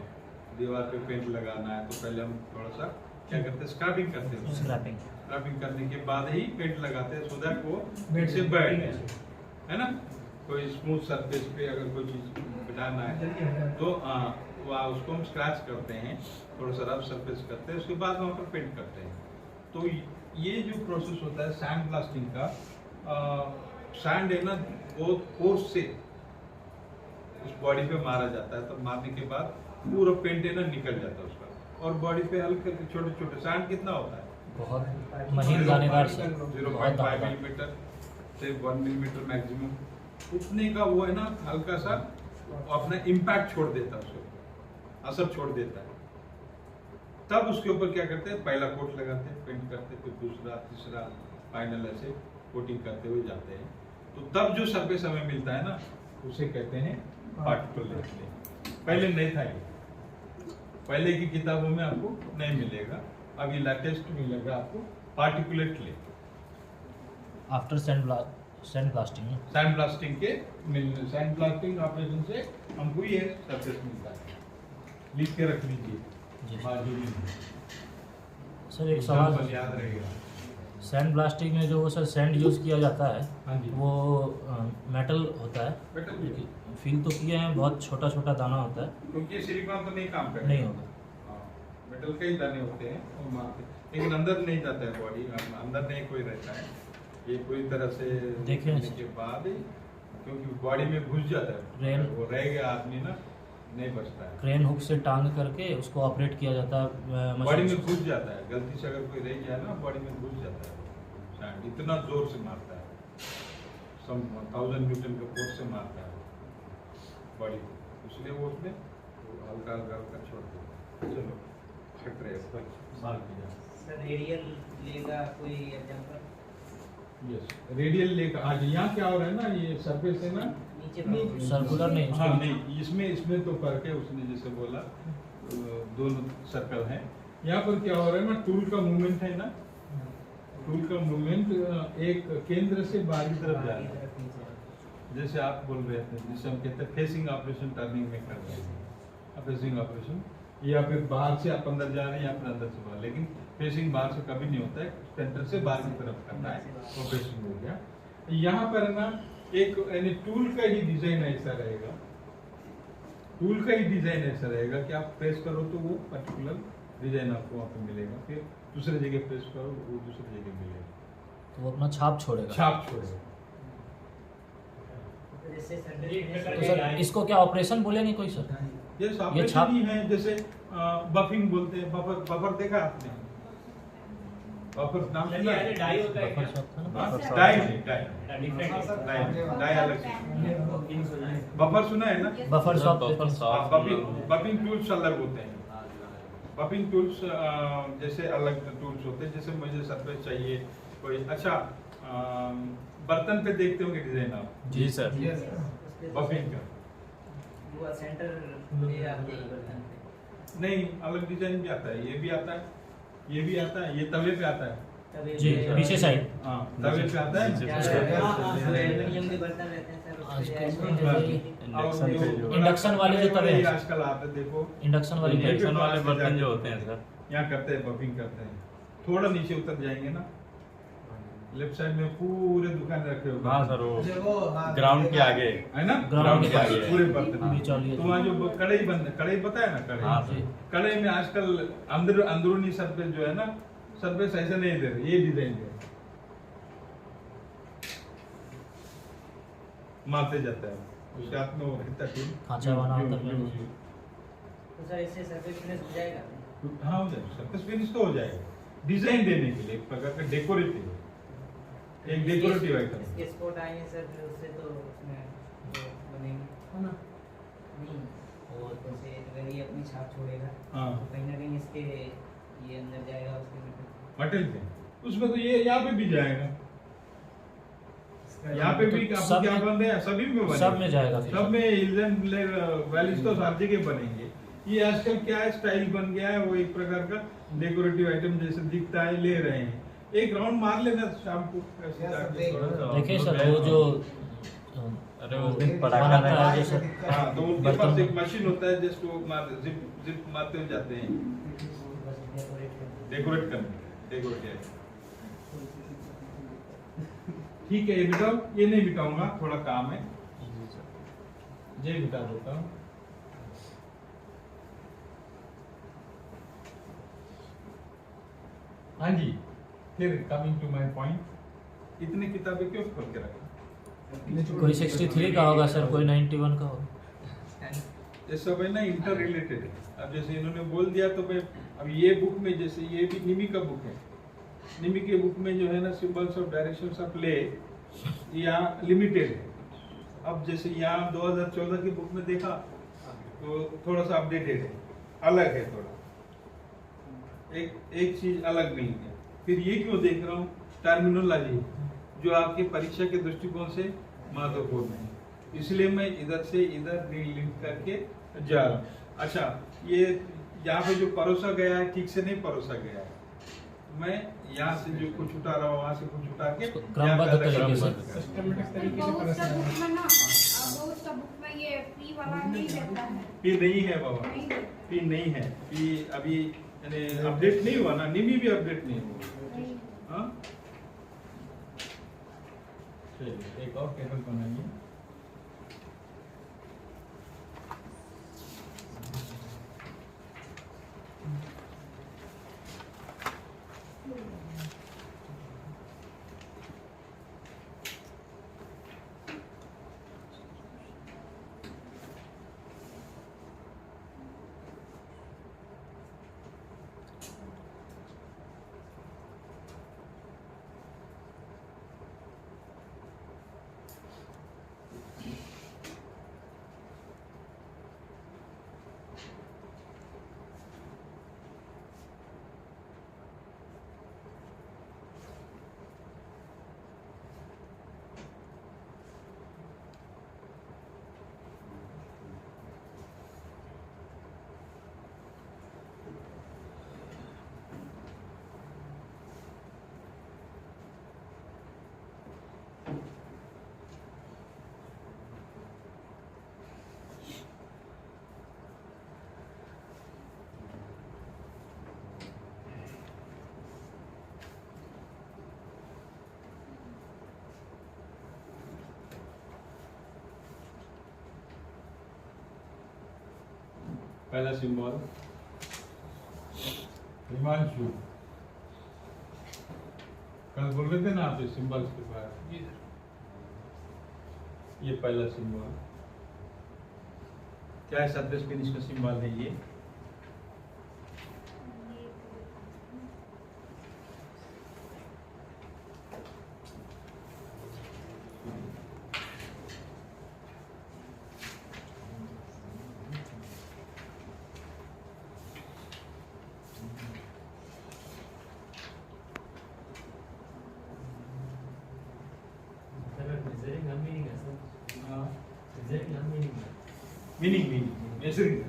दीवार पे पेंट लगाना है तो पहले हम थोड़ा सा क्या करते हैं, स्क्रैपिंग करते हैं। स्क्रैपिंग। स्क्रैपिंग करने के बाद ही पेंट लगाते हैं, सो दैट वो से बैठ जाए, है ना। कोई स्मूथ सरफेस पे अगर कोई चीज बिठाना है तो वहाँ उसको हम स्क्रैच करते हैं, थोड़ा सा रफ सरफेस करते हैं, उसके बाद वहाँ पर पेंट करते हैं। तो ये जो प्रोसेस होता है सैंड ब्लास्टिंग का, सैंड है ना बहुत फोर्स से उस बॉडी पे मारा जाता है, तो मारने के बाद पूरा पेंट है ना निकल जाता है उसका, और बॉडी पे हल्के छोटे छोटे सैंड कितना होता है, बहुत महीन दानेदार से 0.5 मिलीमीटर से 1 मिलीमीटर मैक्सिमम, उतने का वो है ना हल्का सा अपना इम्पैक्ट छोड़ देता है, उसको असर छोड़ देता है। तब उसके ऊपर क्या करते हैं, पहला कोट लगाते हैं, पेंट करते हैं, फिर दूसरा तीसरा फाइनल ऐसे कोटिंग करते हुए जाते हैं। तो तब जो सरफेस हमें मिलता है ना उसे कहते हैं पार्टिकुलेट क्ले। पहले नहीं था ये, पहले की किताबों में आपको नहीं मिलेगा, अभी लेटेस्ट मिलेगा आपको particulate clay. After sand blasting. Sand blasting के सैंड ब्लास्टिंग ऑपरेशन से हमको ये सरफेस मिलता है, लिख के रख लीजिए जी। बाजू में। सर एक सवाल, बस याद रहेगा। सैंड ब्लास्टिंग में जो वो सर सैंड यूज़ किया जाता है हाँ जी। वो मेटल होता है, मेटल फील तो किए हैं, बहुत छोटा छोटा दाना होता है, क्योंकि सिलिकॉन तो नहीं काम करेगा, नहीं होगा। मेटल के ही दाने होते हैं और मारते, लेकिन अंदर नहीं जाता है बॉडी, अंदर नहीं कोई रहता है, ये पूरी तरह से देखें करने के बाद ही, क्योंकि बॉडी में घुस जाता है, वो रह गया आदमी ना नहीं बचता है, क्रेन हुक से टांग करके उसको ऑपरेट किया जाता है बॉडी मशीन में से। घुस जाता है, गलती से अगर कोई रह गया ना बॉडी में घुस जाता है सैंड, इतना जोर से मारता है, सम 1000 न्यूटन के फोर्स से मारता है बॉडी को, इसलिए वो उसमें हल्का हल्का हल्का छोड़ देता है। चलो फिट रहे मार दिया। सर रेडियल लेगा कोई एग्जांपल? यस, रेडियल लेकर आज यहाँ क्या हो रहा है ना, ये सरफेस है ना नीचे सर्कुलर नहीं, हाँ उसको नहीं, इसमें तो करके उसने जैसे बोला दोनों सर्कल हैं, यहाँ पर क्या हो रहा है ना, टूल का मूवमेंट है ना, टूल का मूवमेंट एक केंद्र से बाहरी तरफ जा रहा है, जैसे आप बोल रहे थे, जिसे हम कहते हैं फेसिंग ऑपरेशन टर्निंग में कर रहे हैं, फेसिंग ऑपरेशन, या फिर बाहर से आप अंदर जा रहे हैं या फिर अंदर से बाहर, लेकिन फेसिंग बाहर से कभी नहीं होता है, सेंटर से बाहर की तरफ करना है, वो फेसिंग हो गया। यहाँ पर ना एक यानी टूल का ही डिजाइन ऐसा रहेगा, टूल का ही डिजाइन ऐसा रहेगा कि आप प्रेस करो तो वो पर्टिकुलर डिजाइन आपको वहाँ पे मिलेगा, फिर दूसरे जगह प्रेस करो वो दूसरी जगह मिलेगा, तो वो अपना छाप छोड़ेगा। छाप छोड़ेगा। जैसे तो सर इसको क्या ऑपरेशन बोलेंगे कोई सर? ये छाप- ऑपरेशन ही है, जैसे बफिंग बोलते हैं, बफर देखा आपने, बफर नाम सुना है? डाई होता है बफर क्या? शॉप था ना? हाँ, बफर शॉप। डाई अलग से, बफर सुना है ना? बफर शॉप बफिंग टूल्स अलग होते हैं, बफिंग टूल्स जैसे अलग टूल्स होते हैं, जैसे मुझे सरफेस चाहिए कोई, अच्छा बर्तन पे देखते होंगे डिजाइन आप, जी सर। बफिंग का वो सेंटर पे आते हैं बर्तन पे। नहीं, अलग डिजाइन भी आता है, ये भी आता है, ये भी आता है, ये तवे पे आता है, तवे जी पे- पीछे साइड हाँ तवे पे आता है क्या रहता है? जो एल्युमिनियम के बर्तन रहते हैं सर आज उसपे के ऐसे- इंडक्शन वाले जो तवे हैं। आजकल आते हैं, देखो इंडक्शन वाली इंडक्शन वाले बर्तन जो होते हैं सर, यहाँ करते हैं, बफिंग करते हैं। थोड़ा नीचे उतर जाएंगे ना, लेफ्ट साइड में पूरे दुकान रखे हुए हाँ सर, वो जो वो हाँ, ग्राउंड के आगे है ना, ग्राउंड के आगे पूरे बर्तन बीच वाली है। तो वहाँ जो कढ़ाई कढ़ाई बताया ना, हाँ कढ़ाई सर। कढ़ाई में आजकल अंदरूनी सरफेस जो है ना, सरफेस ऐसे नहीं दे रहे, ये डिजाइन है, मारते जाता है उसके हाथ में वो रहता है खांचा बना होता है। तो सर इससे सरफेस फिनिश हो जाएगा? हाँ हो जाएगा, सरफेस फिनिश तो हो जाएगा, डिजाइन देने के लिए एक प्रकार का डेकोरेटिव, एक डेकोरेटिव आइटम। इसके स्पॉट आएंगे सर, फिर उससे तो उसमें वो बनेंगे है ना? नहीं, और जैसे अगर ये अपनी छाप छोड़ेगा हाँ तो कहीं ना कहीं इसके ये अंदर जाएगा उसके मटेरियल पे, उसमें तो ये यहाँ पे भी जाएगा, यहाँ पे भी तो आपको सब क्या में- बन रहे हैं, सभी में बनेगा, सब में जाएगा फिर। सब में इल्जन वैल्यूज तो हर जगह बनेंगे। ये आजकल क्या है, स्टाइल बन गया है, वो एक प्रकार का डेकोरेटिव आइटम जैसे दिखता है, ले रहे हैं। एक राउंड मार लेना शाम को ऐसे जाके थोड़ा सा। देखिए सर वो जो अरे उस दिन पटाखा बनाता रहा है जैसे हाँ तो उनके बर्तन पास में। एक मशीन होता है, जस्ट वो जिप मारते हुए जाते हैं, बस डेकोरेट कर डेकोरेट करने, डेकोरेट। ठीक है, ये बिठाओ, ये नहीं बिठाऊंगा, थोड़ा काम है, ये बिठा देता हूँ। हाँ जी, फिर कमिंग टू माय पॉइंट, इतनी किताबें क्यों खोल के रखा? कोई 63 का होगा सर, कोई 91 का होगा। ये सब है ना इंटर रिलेटेड है। अब जैसे इन्होंने बोल दिया तो मैं, अब ये बुक में जैसे ये भी निमी का बुक है, निमी के बुक में जो है ना सिंबल्स ऑफ डायरेक्शंस ऑफ ले यहाँ लिमिटेड है। अब जैसे यहाँ 2014 की बुक में देखा तो थोड़ा सा अपडेटेड है, अलग है थोड़ा, एक चीज अलग नहीं है। फिर ये क्यों देख रहा हूँ, टर्मिनोलॉजी जो आपके परीक्षा के दृष्टिकोण से महत्वपूर्ण है, इसलिए मैं इधर से इधर लिंक करके जा रहा हूँ। अच्छा, ये यहाँ पे जो परोसा गया है ठीक से नहीं परोसा गया है, मैं यहाँ से जो कुछ उठा रहा हूँ वहाँ से कुछ उठा के क्रमबद्ध यहाँ पे अलग तरीके से। क्रमबद्ध कर- सिस्टमेटिक तरीके से बहुत सा परोसा बुक है। में ना, बहुत सा बुक में ये फ्री वाला नहीं रहता है। फी नहीं है बाबा, नहीं रहता। फी नहीं है, फी अभी यानी अपडेट नहीं हुआ ना, निमी भी अपडेट नहीं हुआ। नहीं। हाँ चलिए, एक और टेबल बनाइए। पहला सिंबल हिमांशु, कल बोल रहे थे ना आप सिंबल्स के बारे में, ये पहला सिंबल क्या है, सरफेस फिनिश का सिंबल है ये। मीनिंग मेजरिंग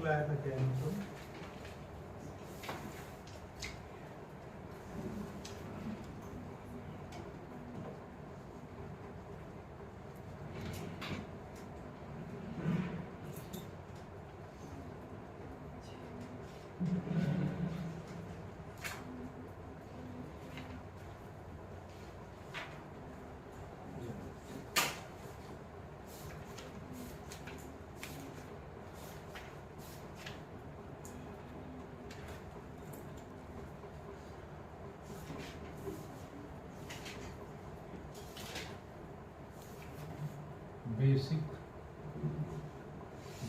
लाया था क्या इनको? Basic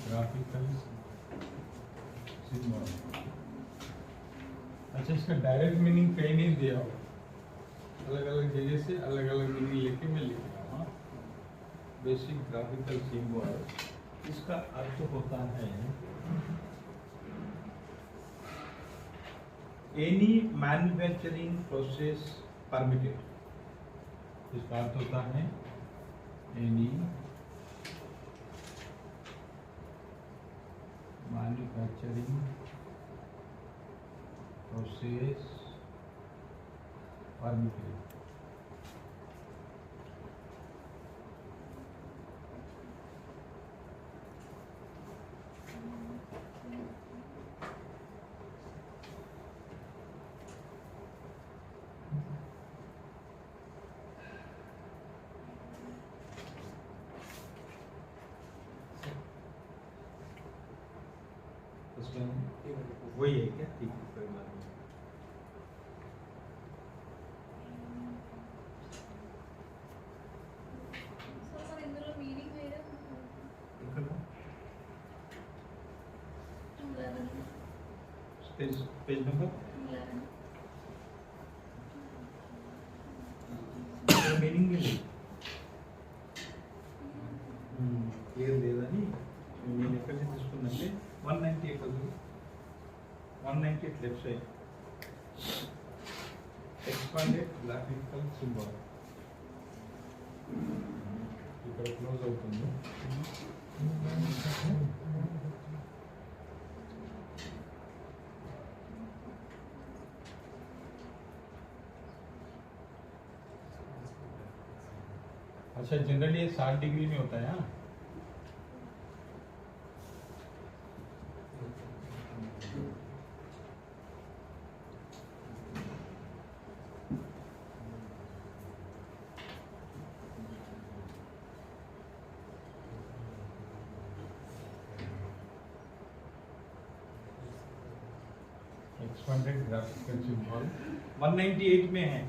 graphical symbol. अच्छा, इसका डायरेक्ट मीनिंग कहीं नहीं दिया हो, अलग अलग जगह से अलग अलग मीनिंग लेके मैं लिख रहा हूँ। बेसिक ग्राफिकल सिंबल, इसका अर्थ होता है एनी मैन्युफैक्चरिंग प्रोसेस परमिटेड। इसका अर्थ होता है एनी manufacturing process permitted। वही है क्या? ठीक है, कोई बात नहीं। पेज नंबर मीनिंग में క్లియర్ లేదని నేను ఎక్కడి నుంచి తీసుకున్నంటే 198 అవుతుంది. 198 left side expanded graphical symbol ఇక్కడ క్లోజ్ అవుతుంది. अच्छा, जनरली ये 60 डिग्री में होता है। हाँ, एक्सपेंडेड ग्राफिकल सिंबल 198 में है।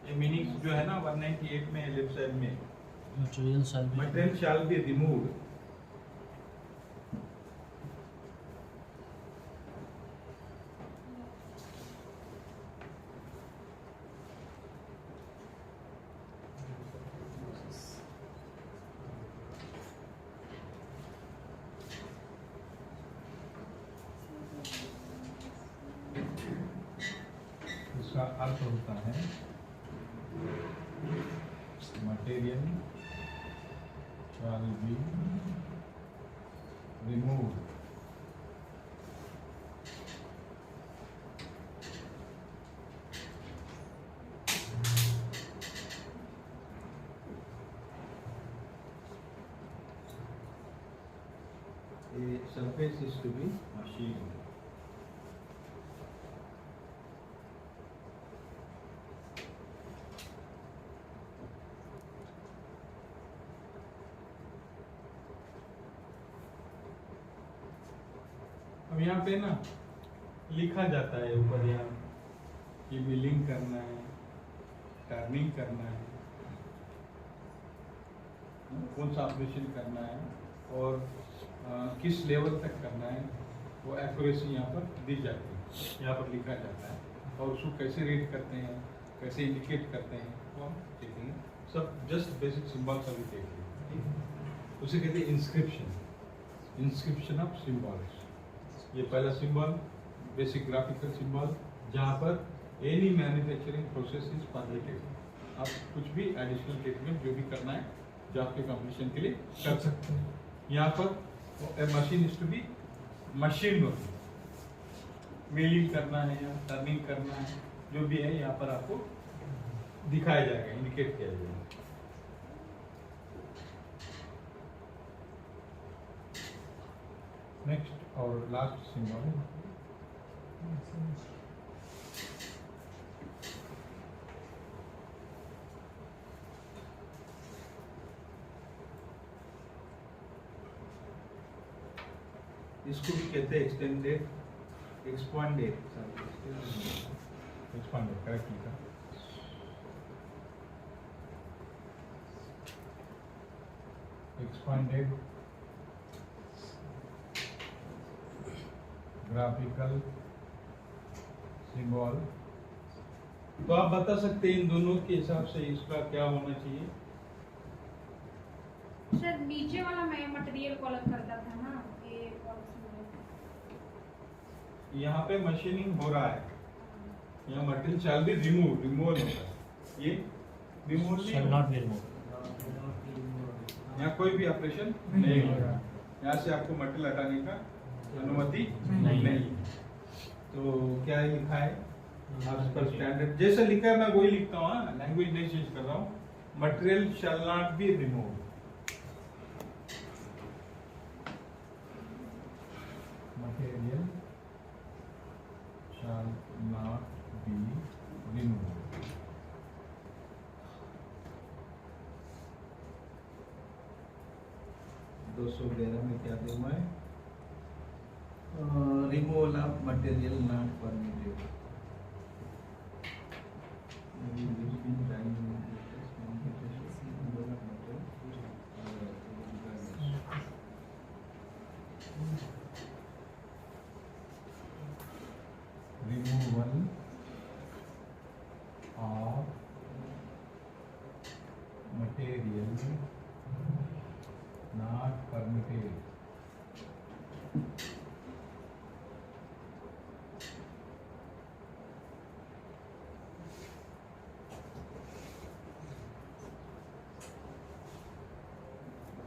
ये मीनिंग्स जो है ना 198 में है लेफ्ट साइड में। Material shall be removed. इसका अर्थ होता है material shall be removed। The surface is to be machined। अब यहाँ पे ना लिखा जाता है ऊपर यहाँ कि बिलिंग करना है, टर्निंग करना है, कौन सा ऑपरेशन करना है और किस लेवल तक करना है, वो एक्यूरेसी यहाँ पर दी जाती है, यहाँ पर लिखा जाता है। और उसको कैसे रीड करते हैं, कैसे इंडिकेट करते हैं वो हम देखेंगे। सब जस्ट बेसिक सिंबल का भी देखेंगे। उसे कहते हैं इंस्क्रिप्शन, इंस्क्रिप्शन ऑफ सिंबल्स। ये पहला सिंबल बेसिक ग्राफिकल सिंबल, जहाँ पर any manufacturing process is permitted. आप कुछ भी एडिशनल ट्रीटमेंट जो भी करना है जो आपके कंपटीशन के लिए कर सकते हैं। यहाँ पर machine is to be machine milling करना है या टर्निंग करना है, जो भी है यहाँ पर आपको दिखाया जाएगा, इंडिकेट किया जाएगा। नेक्स्ट और लास्ट सिंबल इसको भी कहते हैं एक्सटेंडेड एक्सपांडेड करेक्ट लिखा। Expanded graphical symbol. तो आप बता सकते हैं इन दोनों के हिसाब से इसका क्या होना चाहिए? सर नीचे वाला मैं मटेरियल को अलग करता था ना, ये यहाँ पे मशीनिंग हो रहा है, यहाँ मटेरियल शैल बी रिमूवल होता है, ये रिमूवल नहीं शैल नॉट बी रिमूव। यहाँ कोई भी ऑपरेशन नहीं होगा, यहाँ से आपको मटेरियल हटाने का अनुमति नहीं। तो क्या लिखा है आज पर स्टैंडर्ड जैसे लिखा है मैं वही लिखता हूँ, लैंग्वेज नहीं चेंज कर रहा हूँ। Material shall not be remove. Material shall not be removed. में क्या दूंगा है? Removal of material not permitted. Removal of material not permitted.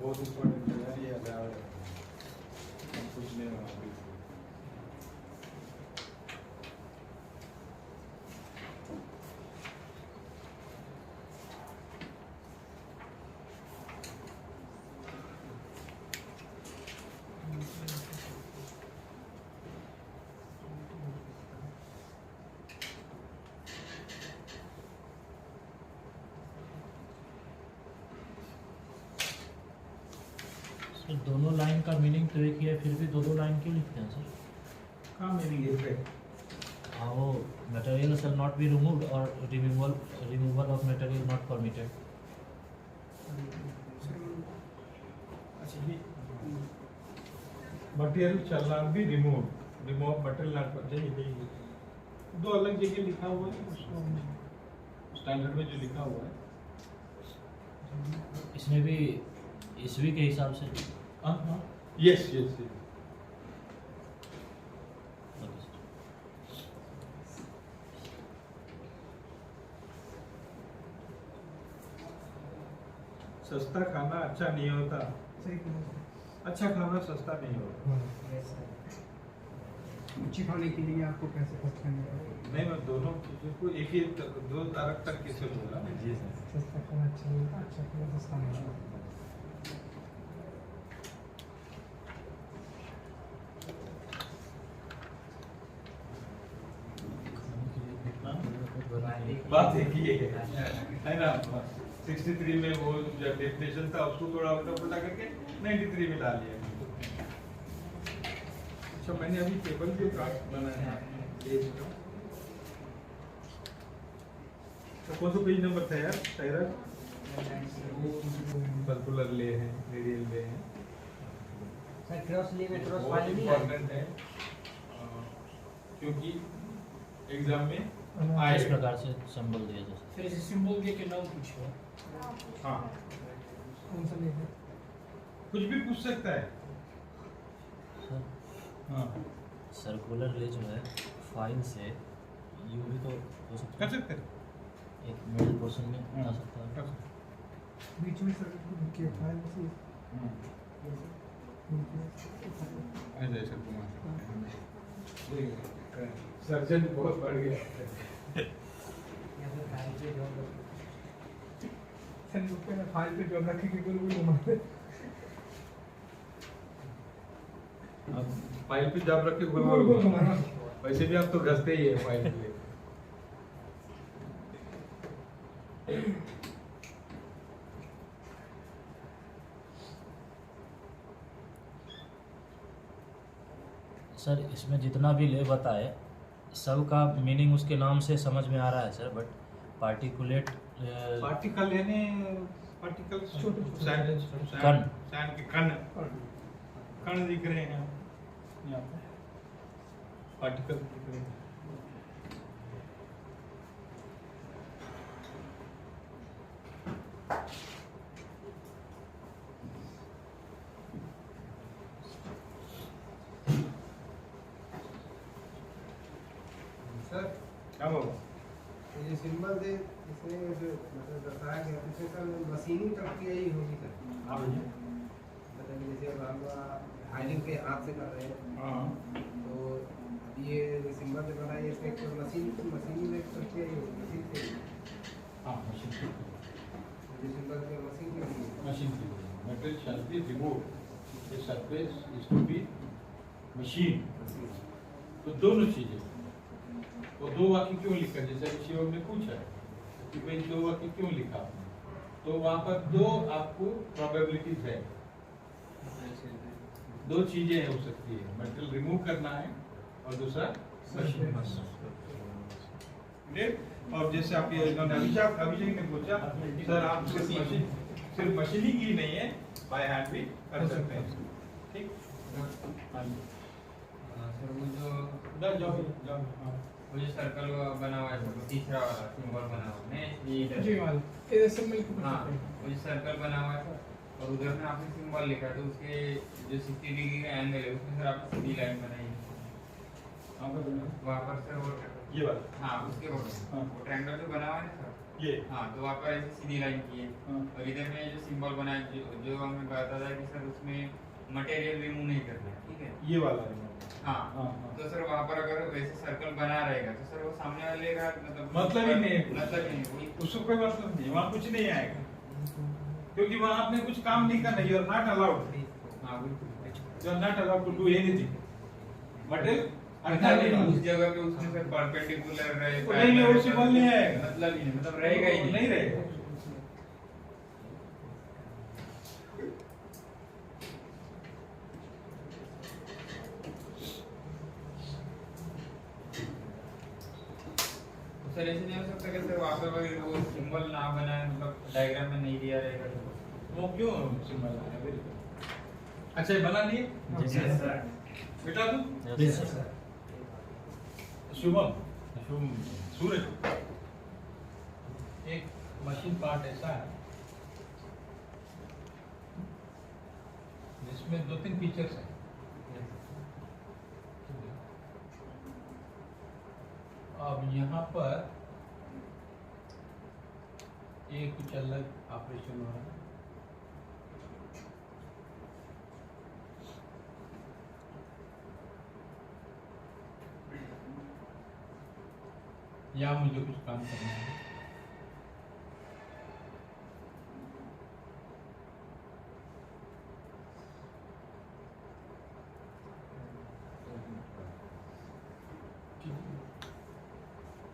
बहुत इम्पोर्टेंट है यार, ये अलाउड है, कुछ नहीं होगा। दोनों लाइन का मीनिंग तो एक ही है, फिर भी दो लाइन क्यों लिखते हैं सर? हाँ मीनिंग एक है। हाँ वो material shall not be removed और removal of material not permitted. Material shall not be removed, remove material not permitted, दो अलग जगह लिखा हुआ है, उसको स्टैंडर्ड में जो लिखा हुआ है इसमें भी ईस्वी के हिसाब से। Yes yes yes. सस्ता खाना अच्छा नहीं होता, अच्छा खाना सस्ता नहीं होता। अच्छी खाने के लिए आपको कैसे खर्च करना पड़ेगा? नहीं मैं दोनों चीजों को एक ही दो तारक तक कैसे बोला? जी सर। सस्ता खाना अच्छा नहीं होता, अच्छा खाना सस्ता नहीं होता। बात एक ही है ना। 63 में वो जब डेफिनेशन था उसको थोड़ा उल्टा पुल्टा करके 93 में डाल लिया। अच्छा मैंने अभी टेबल भी बनाया है, तो कौन सा पेज नंबर था यार? सर्कुलर ले हैं, रेडियल ले हैं, सर क्रॉस ले में क्रॉस बहुत वाले नहीं इम्पोर्टेंट है क्योंकि एग्जाम में आए। इस प्रकार से सिंबल दिया जाए। फिर इसे सिंबल दे के नाम पूछो। हाँ कौन सा लेना? कुछ भी पूछ सकता है। सर हाँ सर्कुलर रे जो है फाइन से यू भी तो हो सकता कर है, सकते हैं। एक मिडिल पोर्शन में आ सकता है। कर सकते बीच में सर्कल के फाइल से अजय सर कुमार सर्जन बहुत बढ़ गया फाइल पे जॉब रखेंगे बिल्कुल घुमाते फाइल पे जॉब रख के गोल घुमाना। वैसे भी आप तो घसते ही है फाइल पे। सर इसमें जितना भी ले बताए सब का मीनिंग उसके नाम से समझ में आ रहा है सर, बट पार्टिकुलेट पार्टिकल यानी पार्टिकल कण। सैंड के कण कण दिख रहे हैं यहाँ पे, पार्टिकल दिख रहे हैं। सर क्या बाबा? ये सिंबल दे इसमें जो मतलब बताया गया इसमें सर मशीनिंग प्रक्रिया ही होगी सर। हाँ भैया। मतलब जैसे अब हम हाइलिंग पे हाथ से कर रहे हैं हाँ तो ये सिंबल से बनाया इसमें एक मशीनिंग में प्रक्रिया ही होगी, मशीन से हाँ मशीन ये सिंबल से मशीन के लिए machine material shall be removed. The surface is to be machine. तो दोनों चीजें, वो दो वाक्य क्यों लिखा, जैसे शिवम ने पूछा कि भाई दो वाक्य क्यों लिखा, तो वहाँ पर दो आपको प्रोबेबिलिटीज है, दो चीजें हो सकती है, मटेरियल रिमूव करना है और दूसरा मशीन। और जैसे आप ये अभिषेक ने पूछा सर आप सिर्फ मशीनिंग ही नहीं है, बाय हैंड भी कर सकते हैं, ठीक? सर वो जो सर्कल बना हुआ है तीसरा वाला सिंबल बना हुआ है हाँ वो जो सर्कल बना हुआ है और उधर में आपने सिंबल लिखा है तो उसके जो 60 डिग्री का एंगल है उसमें सर आपने सीधी लाइन बनाई है वहाँ पर सर वो ये वाला हाँ उसके वो ट्रायंगल जो बना हुआ है ना सर ये हाँ तो वहाँ पर ऐसे सीधी लाइन की है और इधर में जो सिंबल बना है जो हमें बताता था कि सर उसमें मटेरियल रिमूव नहीं करना है, ठीक है ये वाला है। हाँ तो सर वहाँ पर अगर वैसे सर्कल बना रहेगा तो सर वो सामने वाले का मतलब ही नहीं है, मतलब ही नहीं उसको कोई मतलब नहीं, वहाँ कुछ नहीं आएगा क्योंकि वहाँ आपने कुछ काम नहीं करना, यू आर नॉट अलाउड, हाँ बिल्कुल you are not allowed to do anything. Material उस जगह पे उसमें सर परपेंडिकुलर रहे नहीं वो सिंबल नहीं आएगा, मतलब ही नहीं, मतलब रहेगा ही नहीं रहेगा। सर ऐसे नहीं हो सकता कि सर वहाँ पे वो सिंबल ना बनाए, मतलब डायग्राम में नहीं दिया रहेगा वो क्यों सिंबल आया? अच्छा ये बना लिए बेटा तू शुभम सूरज, एक मशीन पार्ट ऐसा है जिसमें 2-3 फीचर्स हैं। अब यहाँ पर ये कुछ अलग ऑपरेशन हो रहा है, या मुझे कुछ काम करना है।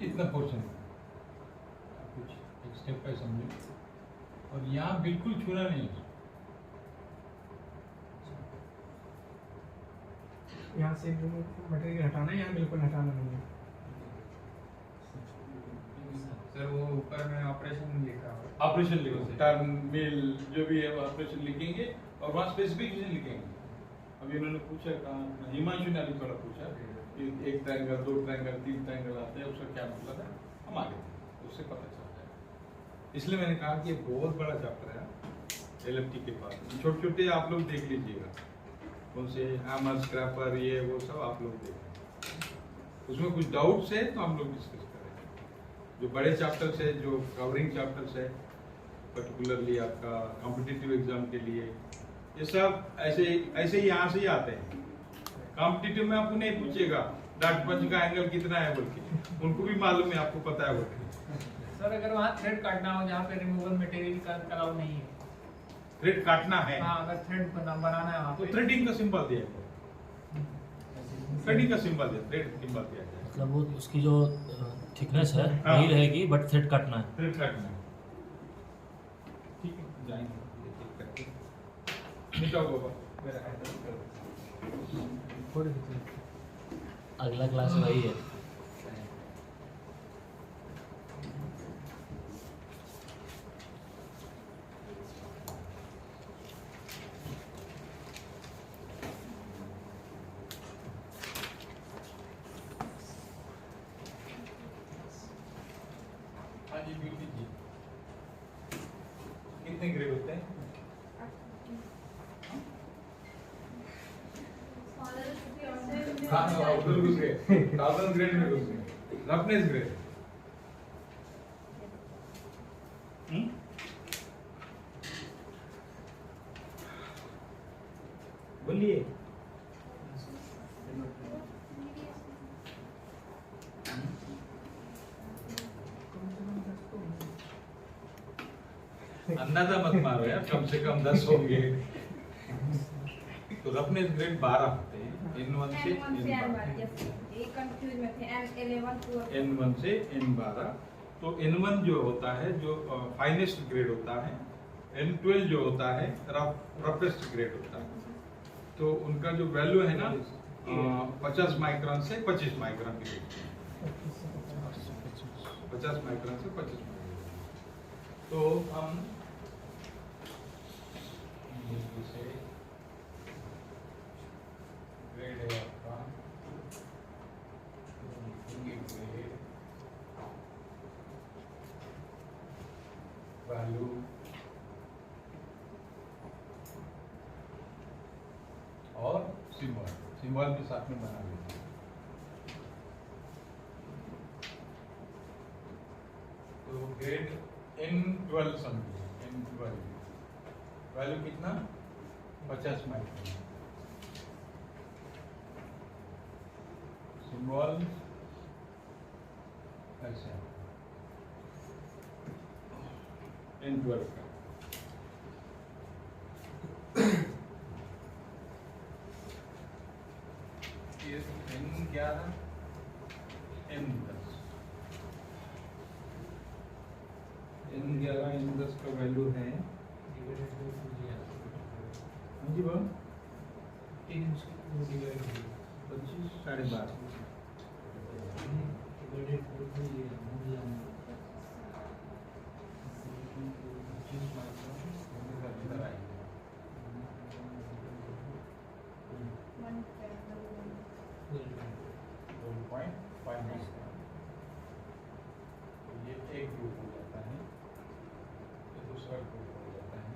इतना पोर्शन कुछ एक स्टेप पे समझो, और यहाँ बिल्कुल छूना नहीं है, यहाँ से मटेरियल हटाना है, यहाँ बिल्कुल हटाना नहीं है। सर वो ऊपर में ऑपरेशन लिखा हुआ है। ऑपरेशन लिखो, टर्न मिल जो भी है वो ऑपरेशन लिखेंगे और वहाँ स्पेसिफिकेशन लिखेंगे। अभी उन्होंने पूछा कहाँ, हिमांशु ने अभी थोड़ा पूछा कि 1 ट्रायंगल 2 ट्रायंगल 3 ट्रायंगल आते हैं, उसका क्या मतलब है, हम आगे उससे पता चल जाएगा। इसलिए मैंने कहा कि ये बहुत बड़ा चैप्टर है एलएफटी के पास, छोटे छोटे आप लोग देख लीजिएगा, कौन से हैमर स्क्रैपर ये वो सब आप लोग देखें, उसमें कुछ डाउट्स है तो हम लोग डिस्कस करेंगे। जो बड़े चैप्टर्स है, जो कवरिंग चैप्टर्स है पर्टिकुलरली आपका कॉम्पिटिटिव एग्जाम के लिए, ये सब ऐसे ऐसे ही यहाँ से ही आते हैं। कॉम्पिटिटिव में आपको नहीं पूछेगा डार्ट पंच का एंगल कितना है बोल के, उनको भी मालूम है, आपको पता है बोल के। सर अगर वहाँ थ्रेड काटना हो जहाँ पे रिमूवल मटेरियल का अलाउ नहीं है, थ्रेड काटना है हाँ अगर थ्रेड बनाना है वहाँ तो पे थ्रेडिंग का सिंबल दिया है, थ्रेडिंग का सिंबल दिया, थ्रेड सिंबल दिया जाए। मतलब वो उसकी जो थिकनेस है हाँ। वही रहेगी, बट थ्रेड काटना है। थ्रेड काटना है, ठीक है, जाएंगे एक करके मिटाओ बाबा मेरा हैंडल कर। अगला क्लास वही है। हाँ जी ब्यूटी जी, कितने ग्रेड होते हैं? हाँ उधर घुस गए, 1000 ग्रेड में घुस गए, रफनेस ग्रेड। बोलिए। अंदाजा मत मारो यार, कम से कम 10 होंगे। तो रफनेस ग्रेड 12 होते हैं, N1 से N1 से N12। तो N1 जो होता है जो फाइनेस्ट ग्रेड होता है, N12 जो होता है रफेस्ट ग्रेड होता है। तो उनका जो वैल्यू है ना 50 माइक्रोन से 25 माइक्रोन के बीच में, 50 माइक्रोन से 25 माइक्रोन। तो हम से ग्रेड है आपका वैल्यू और सिंबल भी साथ में बना लेते हैं। तो ग्रेड N12 समझिए, N12 वैल्यू कितना 50 माइक्रोन। सिंबल ऐसे N12 का। ये N11 N10 N11 N10 का वैल्यू है हाँ जी बोल 25 साढ़े 12 ये एक ग्रुप हो जाता है, ये दूसरा ग्रुप हो जाता है।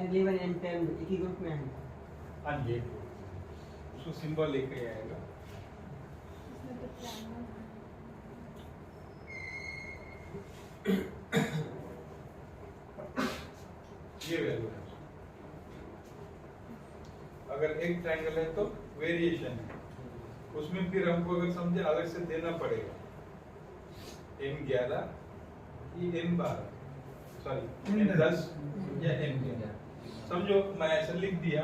N11 N10 एक ही ग्रुप में है। हाँ ये उसको सिंबल लेके आएगा। ये वैल्यू है। अगर एक ट्रायंगल है तो वेरिएशन है, उसमें फिर हमको अगर समझे अलग से देना पड़ेगा। N11 ये N12 सॉरी N10 या N11 समझो, मैं ऐसा लिख दिया।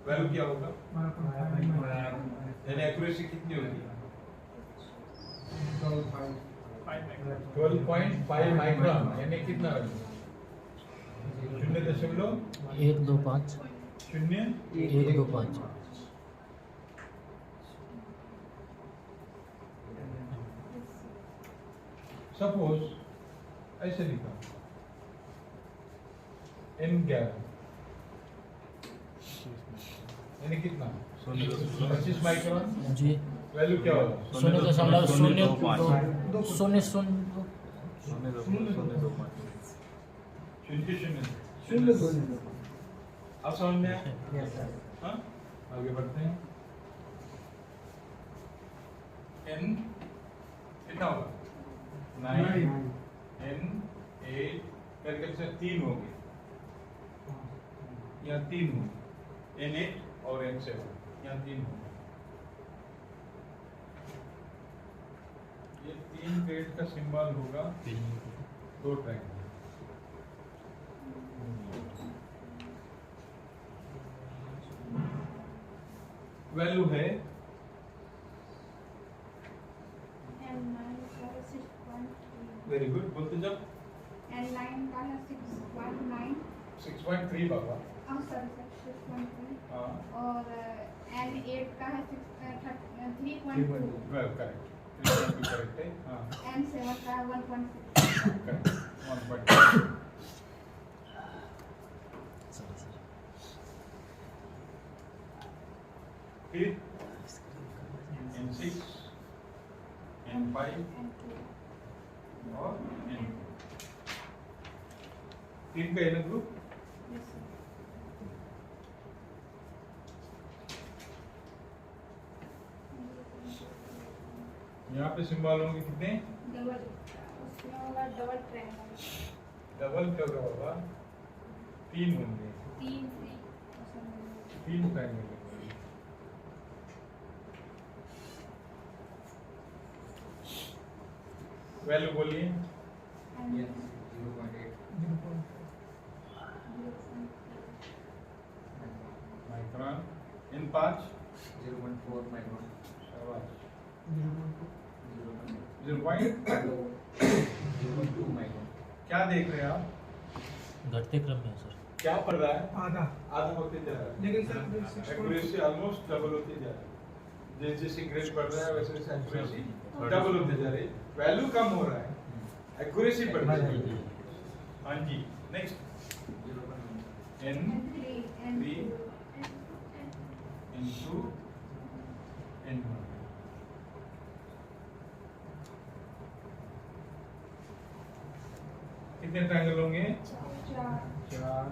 वैल्यू क्या होगा, यानी एक्यूरेसी कितनी होगी 12.5 माइक्रोन, यानी कितना 125 0.125। सपोज ऐसे लिखा N11 यानी कितना 25 माइक्रोन जी वैल्यू क्या होगा? 0.000005 अब समझ में आया? Yes sir. हाँ? आगे बढ़ते हैं। n कितना होगा? 9 n 8 करके से 3 हो गए, यहाँ 3 हो, n8 और n7 यहाँ 3 हो। ये 3 ग्रेड का सिंबल होगा 2 ट्रायंगल। वैल्यू है वेरी गुड, बोलते जब N9 का है 6.9 6.3 बाबा। सॉरी सर 6.3 हाँ और N8 का है 3.2 वेल करेक्ट, 3.2 करेक्ट है। हाँ N7 का है 1.6 करेक्ट 1.2। फिर n6 n5 N2 और n2 तीन का n ग्रुप। yes sir यहाँ पे सिंबल होंगे कितने? डबल उसमें होगा डबल ट्रायंगल डबल क्या होगा? 3 होंगे, 3 3 ट्रायंगल। वैल्यू बोलिए। माइक्रोन इन 5 0.4 माइक्रोन। 0.2 माइक्रोन। क्या देख रहे हैं आप? घटते क्रम में है सर। क्या पढ़ रहा है? आधा होते जा रहा है, लेकिन सर एक्यूरेसी ऑलमोस्ट डबल होती जा रही है। जैसे जैसे ग्रेड बढ़ रहा है वैसे वैसे एक्यूरेसी डबल होते जा रही है। वैल्यू कम हो रहा है, एक्यूरेसी बढ़ रही है। हाँ जी, नेक्स्ट n3 into n1। कितने ट्रायंगल होंगे? 4।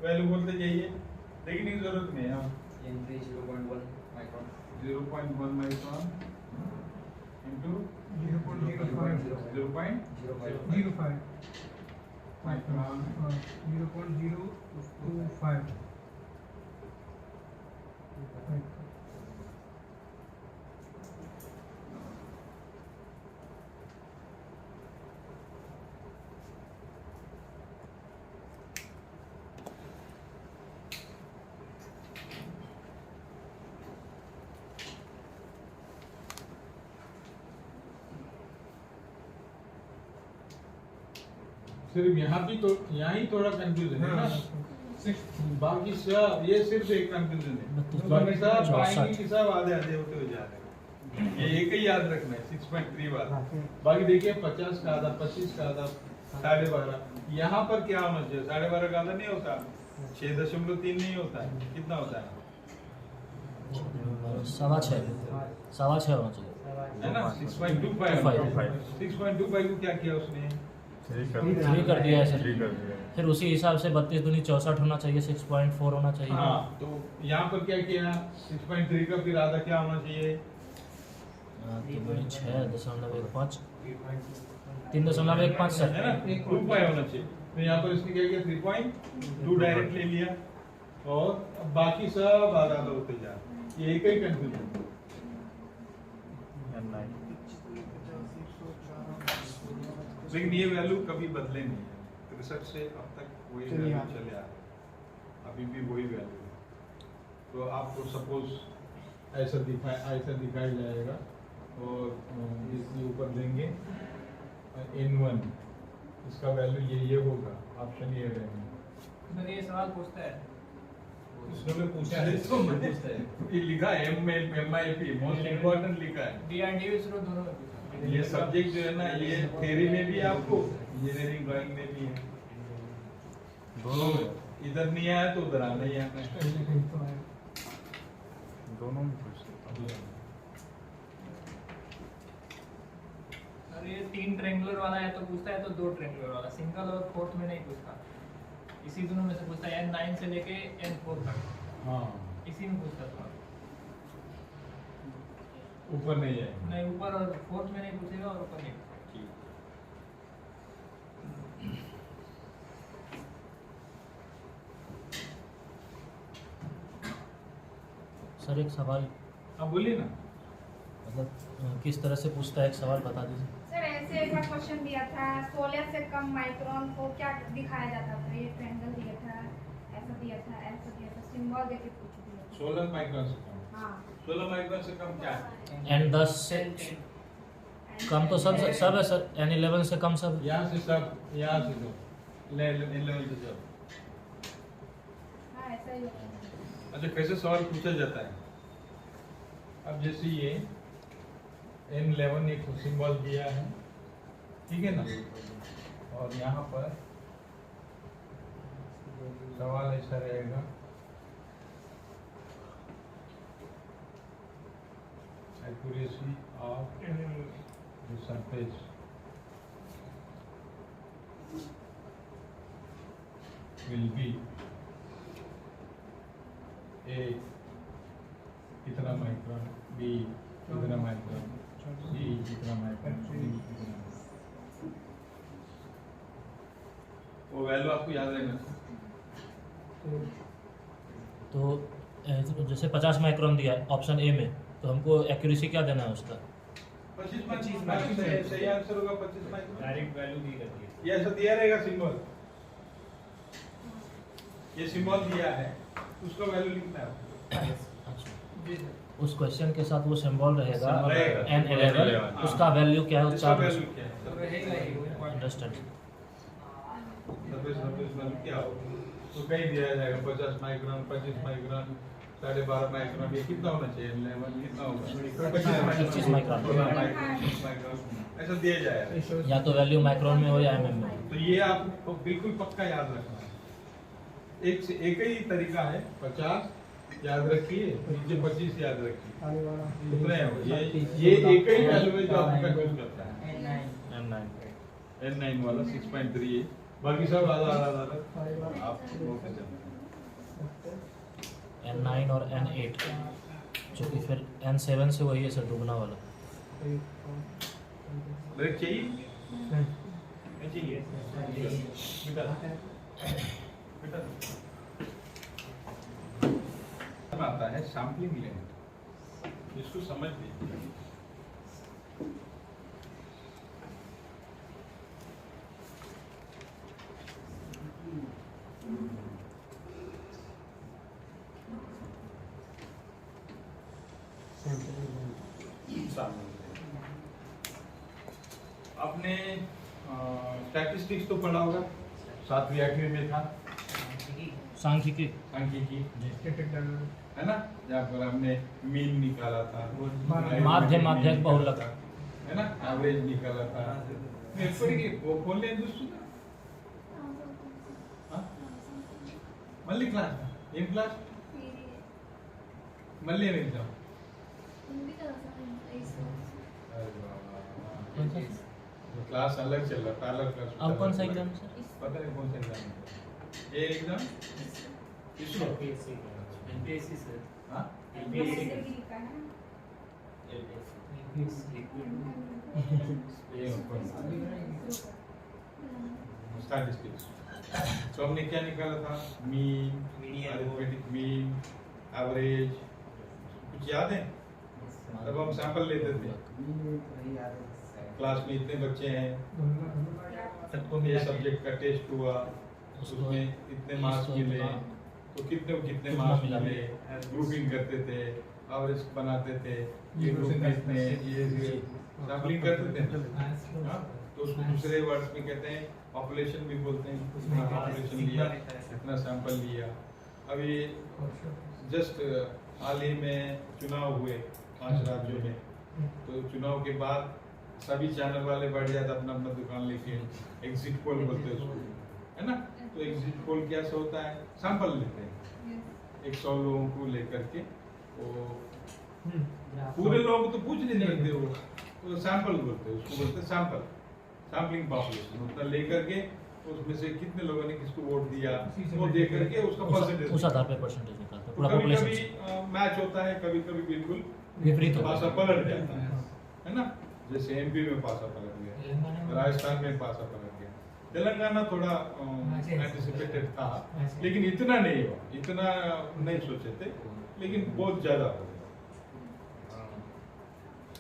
वैल्यू बोलते जाइए, देखने की जरूरत नहीं है। n3 0.1 micron 0.1 micron into 0.05 micron 0.025 सिर्फ यहाँ भी तो यहाँ ही थोड़ा कंफ्यूजन है ना, बाकी सब ये सिर्फ एक कंफ्यूजन है, बाकी सब पाएंगे कि सब आधे आधे होते हुए जा रहे हैं। ये एक ही याद रखना है 6.3 वाला। बाकी देखिए 50 का आधा, 25 का आधा, 12.5। यहाँ पर क्या होना चाहिए? 12.5 का आधा नहीं होता, 6.3 नहीं होता है, कितना होता है? 6.25 होना चाहिए है ना 6.25। 6.25 को क्या किया उसने? 3 कर दिया है सर। फिर उसी हिसाब से 32 दूनी 64 होना चाहिए, 6.4 होना चाहिए। हाँ, तो यहाँ पर क्या किया? 6.3 का फिर आधा क्या होना चाहिए? 6.15 3.15 सर, है ना 2 होना चाहिए। तो यहाँ पर इसने क्या किया? 3.2 डायरेक्ट ले लिया और अब बाकी सब आधा आधा होते जा रहे। ये एक ही कंफ्यूजन। लेकिन ये वैल्यू कभी बदले नहीं है, 63 से अब तक वही वैल्यू चले आ रहा है, अभी भी वही वैल्यू है। तो आपको सपोज ऐसा दिखाया जाएगा और इसके ऊपर देंगे n1, इसका वैल्यू ये होगा, ऑप्शन ये रहेगा। सर ये सवाल पूछता है, उसने पूछा है, इसको मत पूछता है, ये लिखा है MIP मोस्ट इम्पोर्टेंट लिखा है। डी एंड डी दोनों ये सब्जेक्ट जो है ना, ये थ्योरी में भी आपको, इंजीनियरिंग ड्राइंग में भी है, दोनों में। इधर नहीं आया तो उधर आना ही आना है। दोनों में पूछ सकता हूँ। और ये 3 ट्रायंगुलर वाला है तो पूछता है, तो 2 ट्रायंगुलर वाला, सिंगल और फोर्थ में नहीं पूछता, इसी दोनों में से पूछता है, N9 से लेके N4 तक, हाँ इसी में पूछता था। ऊपर नहीं जाएगा। नहीं, ऊपर और फोर्थ में नहीं पूछेगा और ऊपर नहीं पूछेगा। ठीक। सर एक सवाल, हाँ बोलिए ना। मतलब किस तरह से पूछता है, एक सवाल बता दीजिए। सर ऐसे एक बार क्वेश्चन दिया था, 16 से कम माइक्रोन को क्या दिखाया जाता था? ये ट्रायंगल दिया था, ऐसा दिया था, ऐसा दिया था, सिंबल देके पूछ दिया। 16 माइक्रोन से कम। हाँ 16 माइक्रोन से कम क्या है? N10 से कम तो सब है सर, N11 से कम सब। यहाँ से सब, यहाँ से सब, लेवल से सब। हाँ ऐसा ही होता है। अच्छा कैसे सवाल पूछा जाता है? अब जैसे ये N11 एक सिंबल दिया है, ठीक है ना, और यहाँ पर सवाल ऐसा रहेगा, accuracy of the surface will be A कितना माइक्रोन, बी कितना माइक्रोन, सी कितना माइक्रोन, डी कितना माइक्रोन। वो वैल्यू आपको याद रहना चाहिए। तो जैसे 50 माइक्रोन दिया है ऑप्शन ए में, तो हमको एक्यूरेसी क्या देना है उसका? 25 माइक्रोन सही आंसर होगा। 25 माइक्रोन डायरेक्ट वैल्यू दी रहती है। ये ऐसा दिया रहेगा सिंबल, ये सिंबल दिया है, उसका वैल्यू लिखना है। अच्छा, उस क्वेश्चन के साथ वो सिंबल रहेगा रहेगा। N11, उसका वैल्यू क्या है? इसका वैल्यू क्या है? तो रहेगा ही वो point। अंडरस्टैंड। सरफेस वैल्यू क्या होगा? तो कहीं दिया जाएगा 50 माइक्रोन, 25 माइक्रोन, 12.5 माइक्रोन, ये कितना होना चाहिए? 11 कितना होगा? 25 माइक्रोन। 25 माइक्रोन ऐसा दिया जाएगा। या तो वैल्यू माइक्रोन में हो या mm में। तो ये आपको बिल्कुल पक्का याद रखना है। एक से एक ही तरीका है, 50 याद रखिए, नीचे 25 याद रखिए, उतने हो। ये एक ही वैल्यू है जो आपका यूज करता है। N9 वाला 6.3 है, बाकी सब आधा आप वो कर सकते हैं। N9 और N8, जो कि फिर N7 से वही है सर, डूबना वाला। ब्रेक चाहिए? नहीं चाहिए? बेटा आता है सैंपलिंग लेंथ, इसको समझ लीजिए। आपने स्टैटिस्टिक्स तो पढ़ा होगा, 7वीं 8वीं में था, सांख्यिकी। सांख्यिकी है ना, जहाँ पर हमने मीन निकाला था, माध्य माध्यक बहुलक, है ना, एवरेज निकाला था। ఎప్పటికీ ఫోన్లో ఏం చూస్తున్నా? మళ్ళీ క్లాస్, ఏం క్లాస్? మళ్ళీ ఏం ఎగ్జామ్? क्लास अलग चल रहा, पैरेलल क्लास। अब कौन सा एग्जाम सर? पता नहीं कौन सा एग्जाम है ये एग्जाम? इसको एमपीएससी सर। हाँ डिग्री का है। ये स्टैटिस्टिक्स। तो हमने क्या निकाला था? मीन, अरिथमेटिक मीन, एवरेज, कुछ याद है? तब हम सैंपल लेते थे, क्लास में इतने बच्चे हैं, सबको ये सब्जेक्ट का टेस्ट हुआ, उसमें इतने मार्क्स मिले, तो कितने मार्क्स मिले, ग्रुपिंग करते थे, एवरेज बनाते थे, ये ग्रुप में इतने, ये सैंपलिंग करते थे। हाँ? तो उसको दूसरे वर्ड्स में कहते हैं पॉपुलेशन भी बोलते हैं, इतना पॉपुलेशन लिया, इतना सैंपल लिया। अभी जस्ट हाल ही में चुनाव हुए 5 राज्यों में, तो चुनाव के बाद सभी चैनल वाले बढ़ जाते अपना अपना दुकान लेके, एग्जिट पोल बोलते हैं उसको, है ना, तो एग्जिट पोल कैसे होता है, सैंपल लेते हैं 100 लोगों को लेकर के, वो पूरे लोग तो पूछ नहीं सकते, वो तो सैंपल बोलते हैं, उसको बोलते हैं सैंपल, सैम्पलिंग पॉपुलेशन, उतना लेकर के उसमें से कितने लोगों ने किसको वोट दिया वो देख करके उसका परसेंटेज, उस आधार पे परसेंटेज निकालते हैं पूरा कभी पॉपुलेशन कभी मैच होता है, कभी कभी बिल्कुल विपरीत होता पासा पलट जाता है ना, जैसे एमपी में पासा पलट गया, राजस्थान में पासा पलट गया, तेलंगाना थोड़ा एंटिसिपेटेड था लेकिन इतना नहीं हुआ, इतना नहीं सोचे थे, लेकिन बहुत ज्यादा हो गया,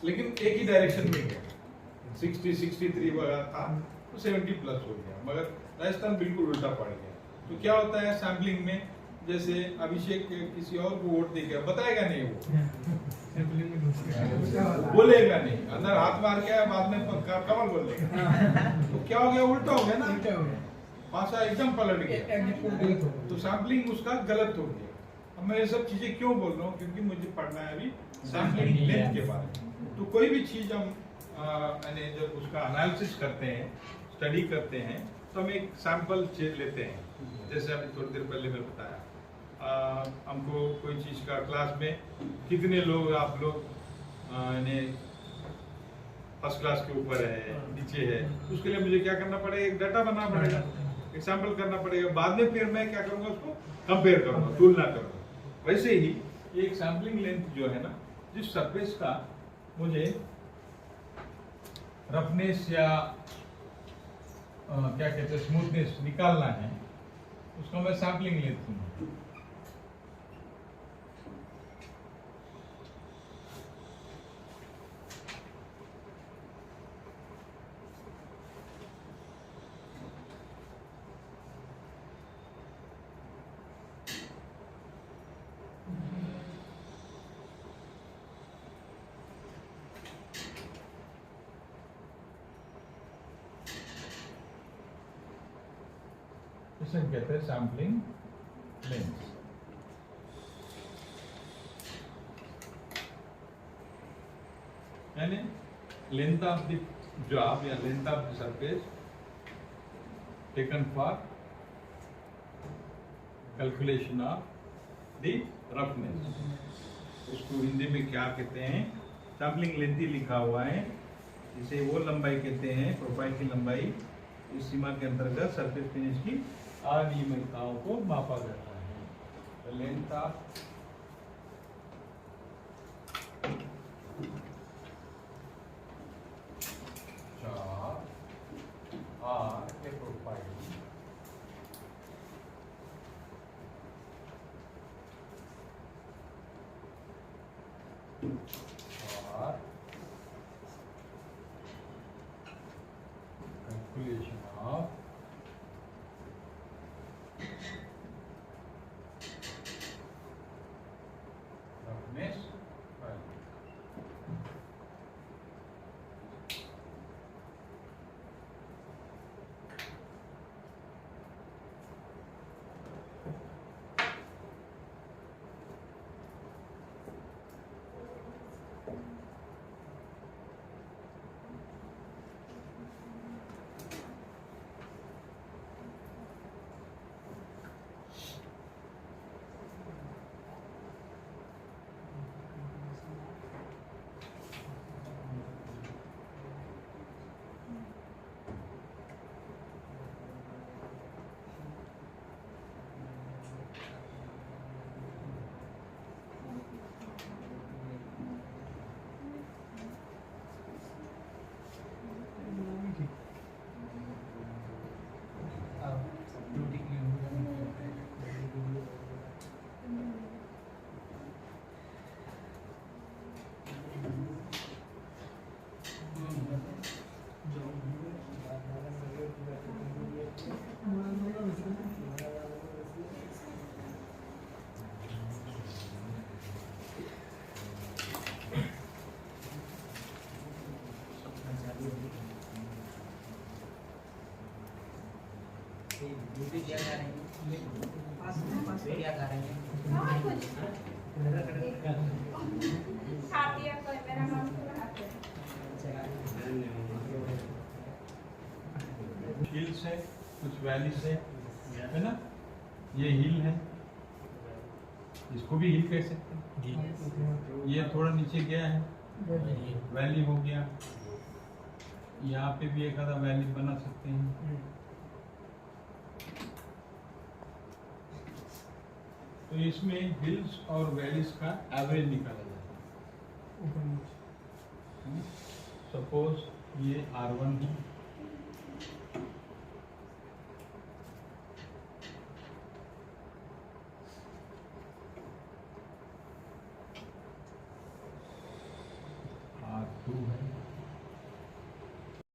लेकिन एक ही डायरेक्शन में गया, 63 वगैरह था तो 70 प्लस हो गया, मगर राजस्थान बिल्कुल उल्टा पड़ गया। तो क्या होता है सैम्पलिंग में, जैसे अभिषेक किसी और को वोट देगा, बताएगा नहीं, वो बोलेगा नहीं, अंदर हाथ मार के बाद में कमल बोल देगा, तो क्या हो गया, उल्टा हो गया ना, भाषा एकदम पलट गया, तो सैम्पलिंग उसका गलत हो गया। अब मैं ये सब चीजें क्यों बोल रहा हूँ, क्योंकि मुझे पढ़ना है अभी सैम्पलिंग लेंथ के बारे में। तो कोई भी चीज हम यानी जब उसका एनालिसिस करते हैं, स्टडी करते हैं, तो हम एक सैंपल लेते हैं, जैसे अभी थोड़ी देर पहले मैं बताया, हमको कोई चीज़ का क्लास में कितने लोग आप लोग यानी फर्स्ट क्लास के ऊपर है, नीचे है, उसके लिए मुझे क्या करना पड़ेगा, एक डाटा बनाना पड़ेगा, एक सैंपल करना पड़ेगा, बाद में फिर मैं क्या करूँगा, उसको कंपेयर करूँगा, तुलना करूँगा। वैसे ही एक सैम्पलिंग लेंथ जो है ना, जिस सरफेस का मुझे रफनेस या क्या कहते हैं स्मूथनेस निकालना है, उसका मैं सैम्पलिंग लेता हूँ। इसे कहते हैं सैम्पलिंग लेंथ। यानी लेंथ ऑफ द जॉब या length of the surface taken for calculation of the roughness. उसको हिंदी में क्या कहते हैं, सैम्पलिंग लेंथ ही लिखा हुआ है, इसे वो लंबाई कहते हैं, प्रोफाइल की लंबाई, इस सीमा के अंतर्गत सरफेस फिनिश की अनियमितताओं को मापा जाता है। Length of job or a profile or calculation of roughness value. क्या कर रहे हैं, क्या कर रहे हैं, हाँ, कुछ खाती है कोई, मेरा मन को खाते हिल्स है, कुछ वैलीज है, है ना, ये हिल है, इसको भी हिल कह सकते हैं। ये थोड़ा नीचे गया है, वैली हो गया। यहाँ पे भी एक आधा वैली बना सकते हैं। तो इसमें हिल्स और वैलीज का एवरेज निकाला जाता है। सपोज ये R1 है,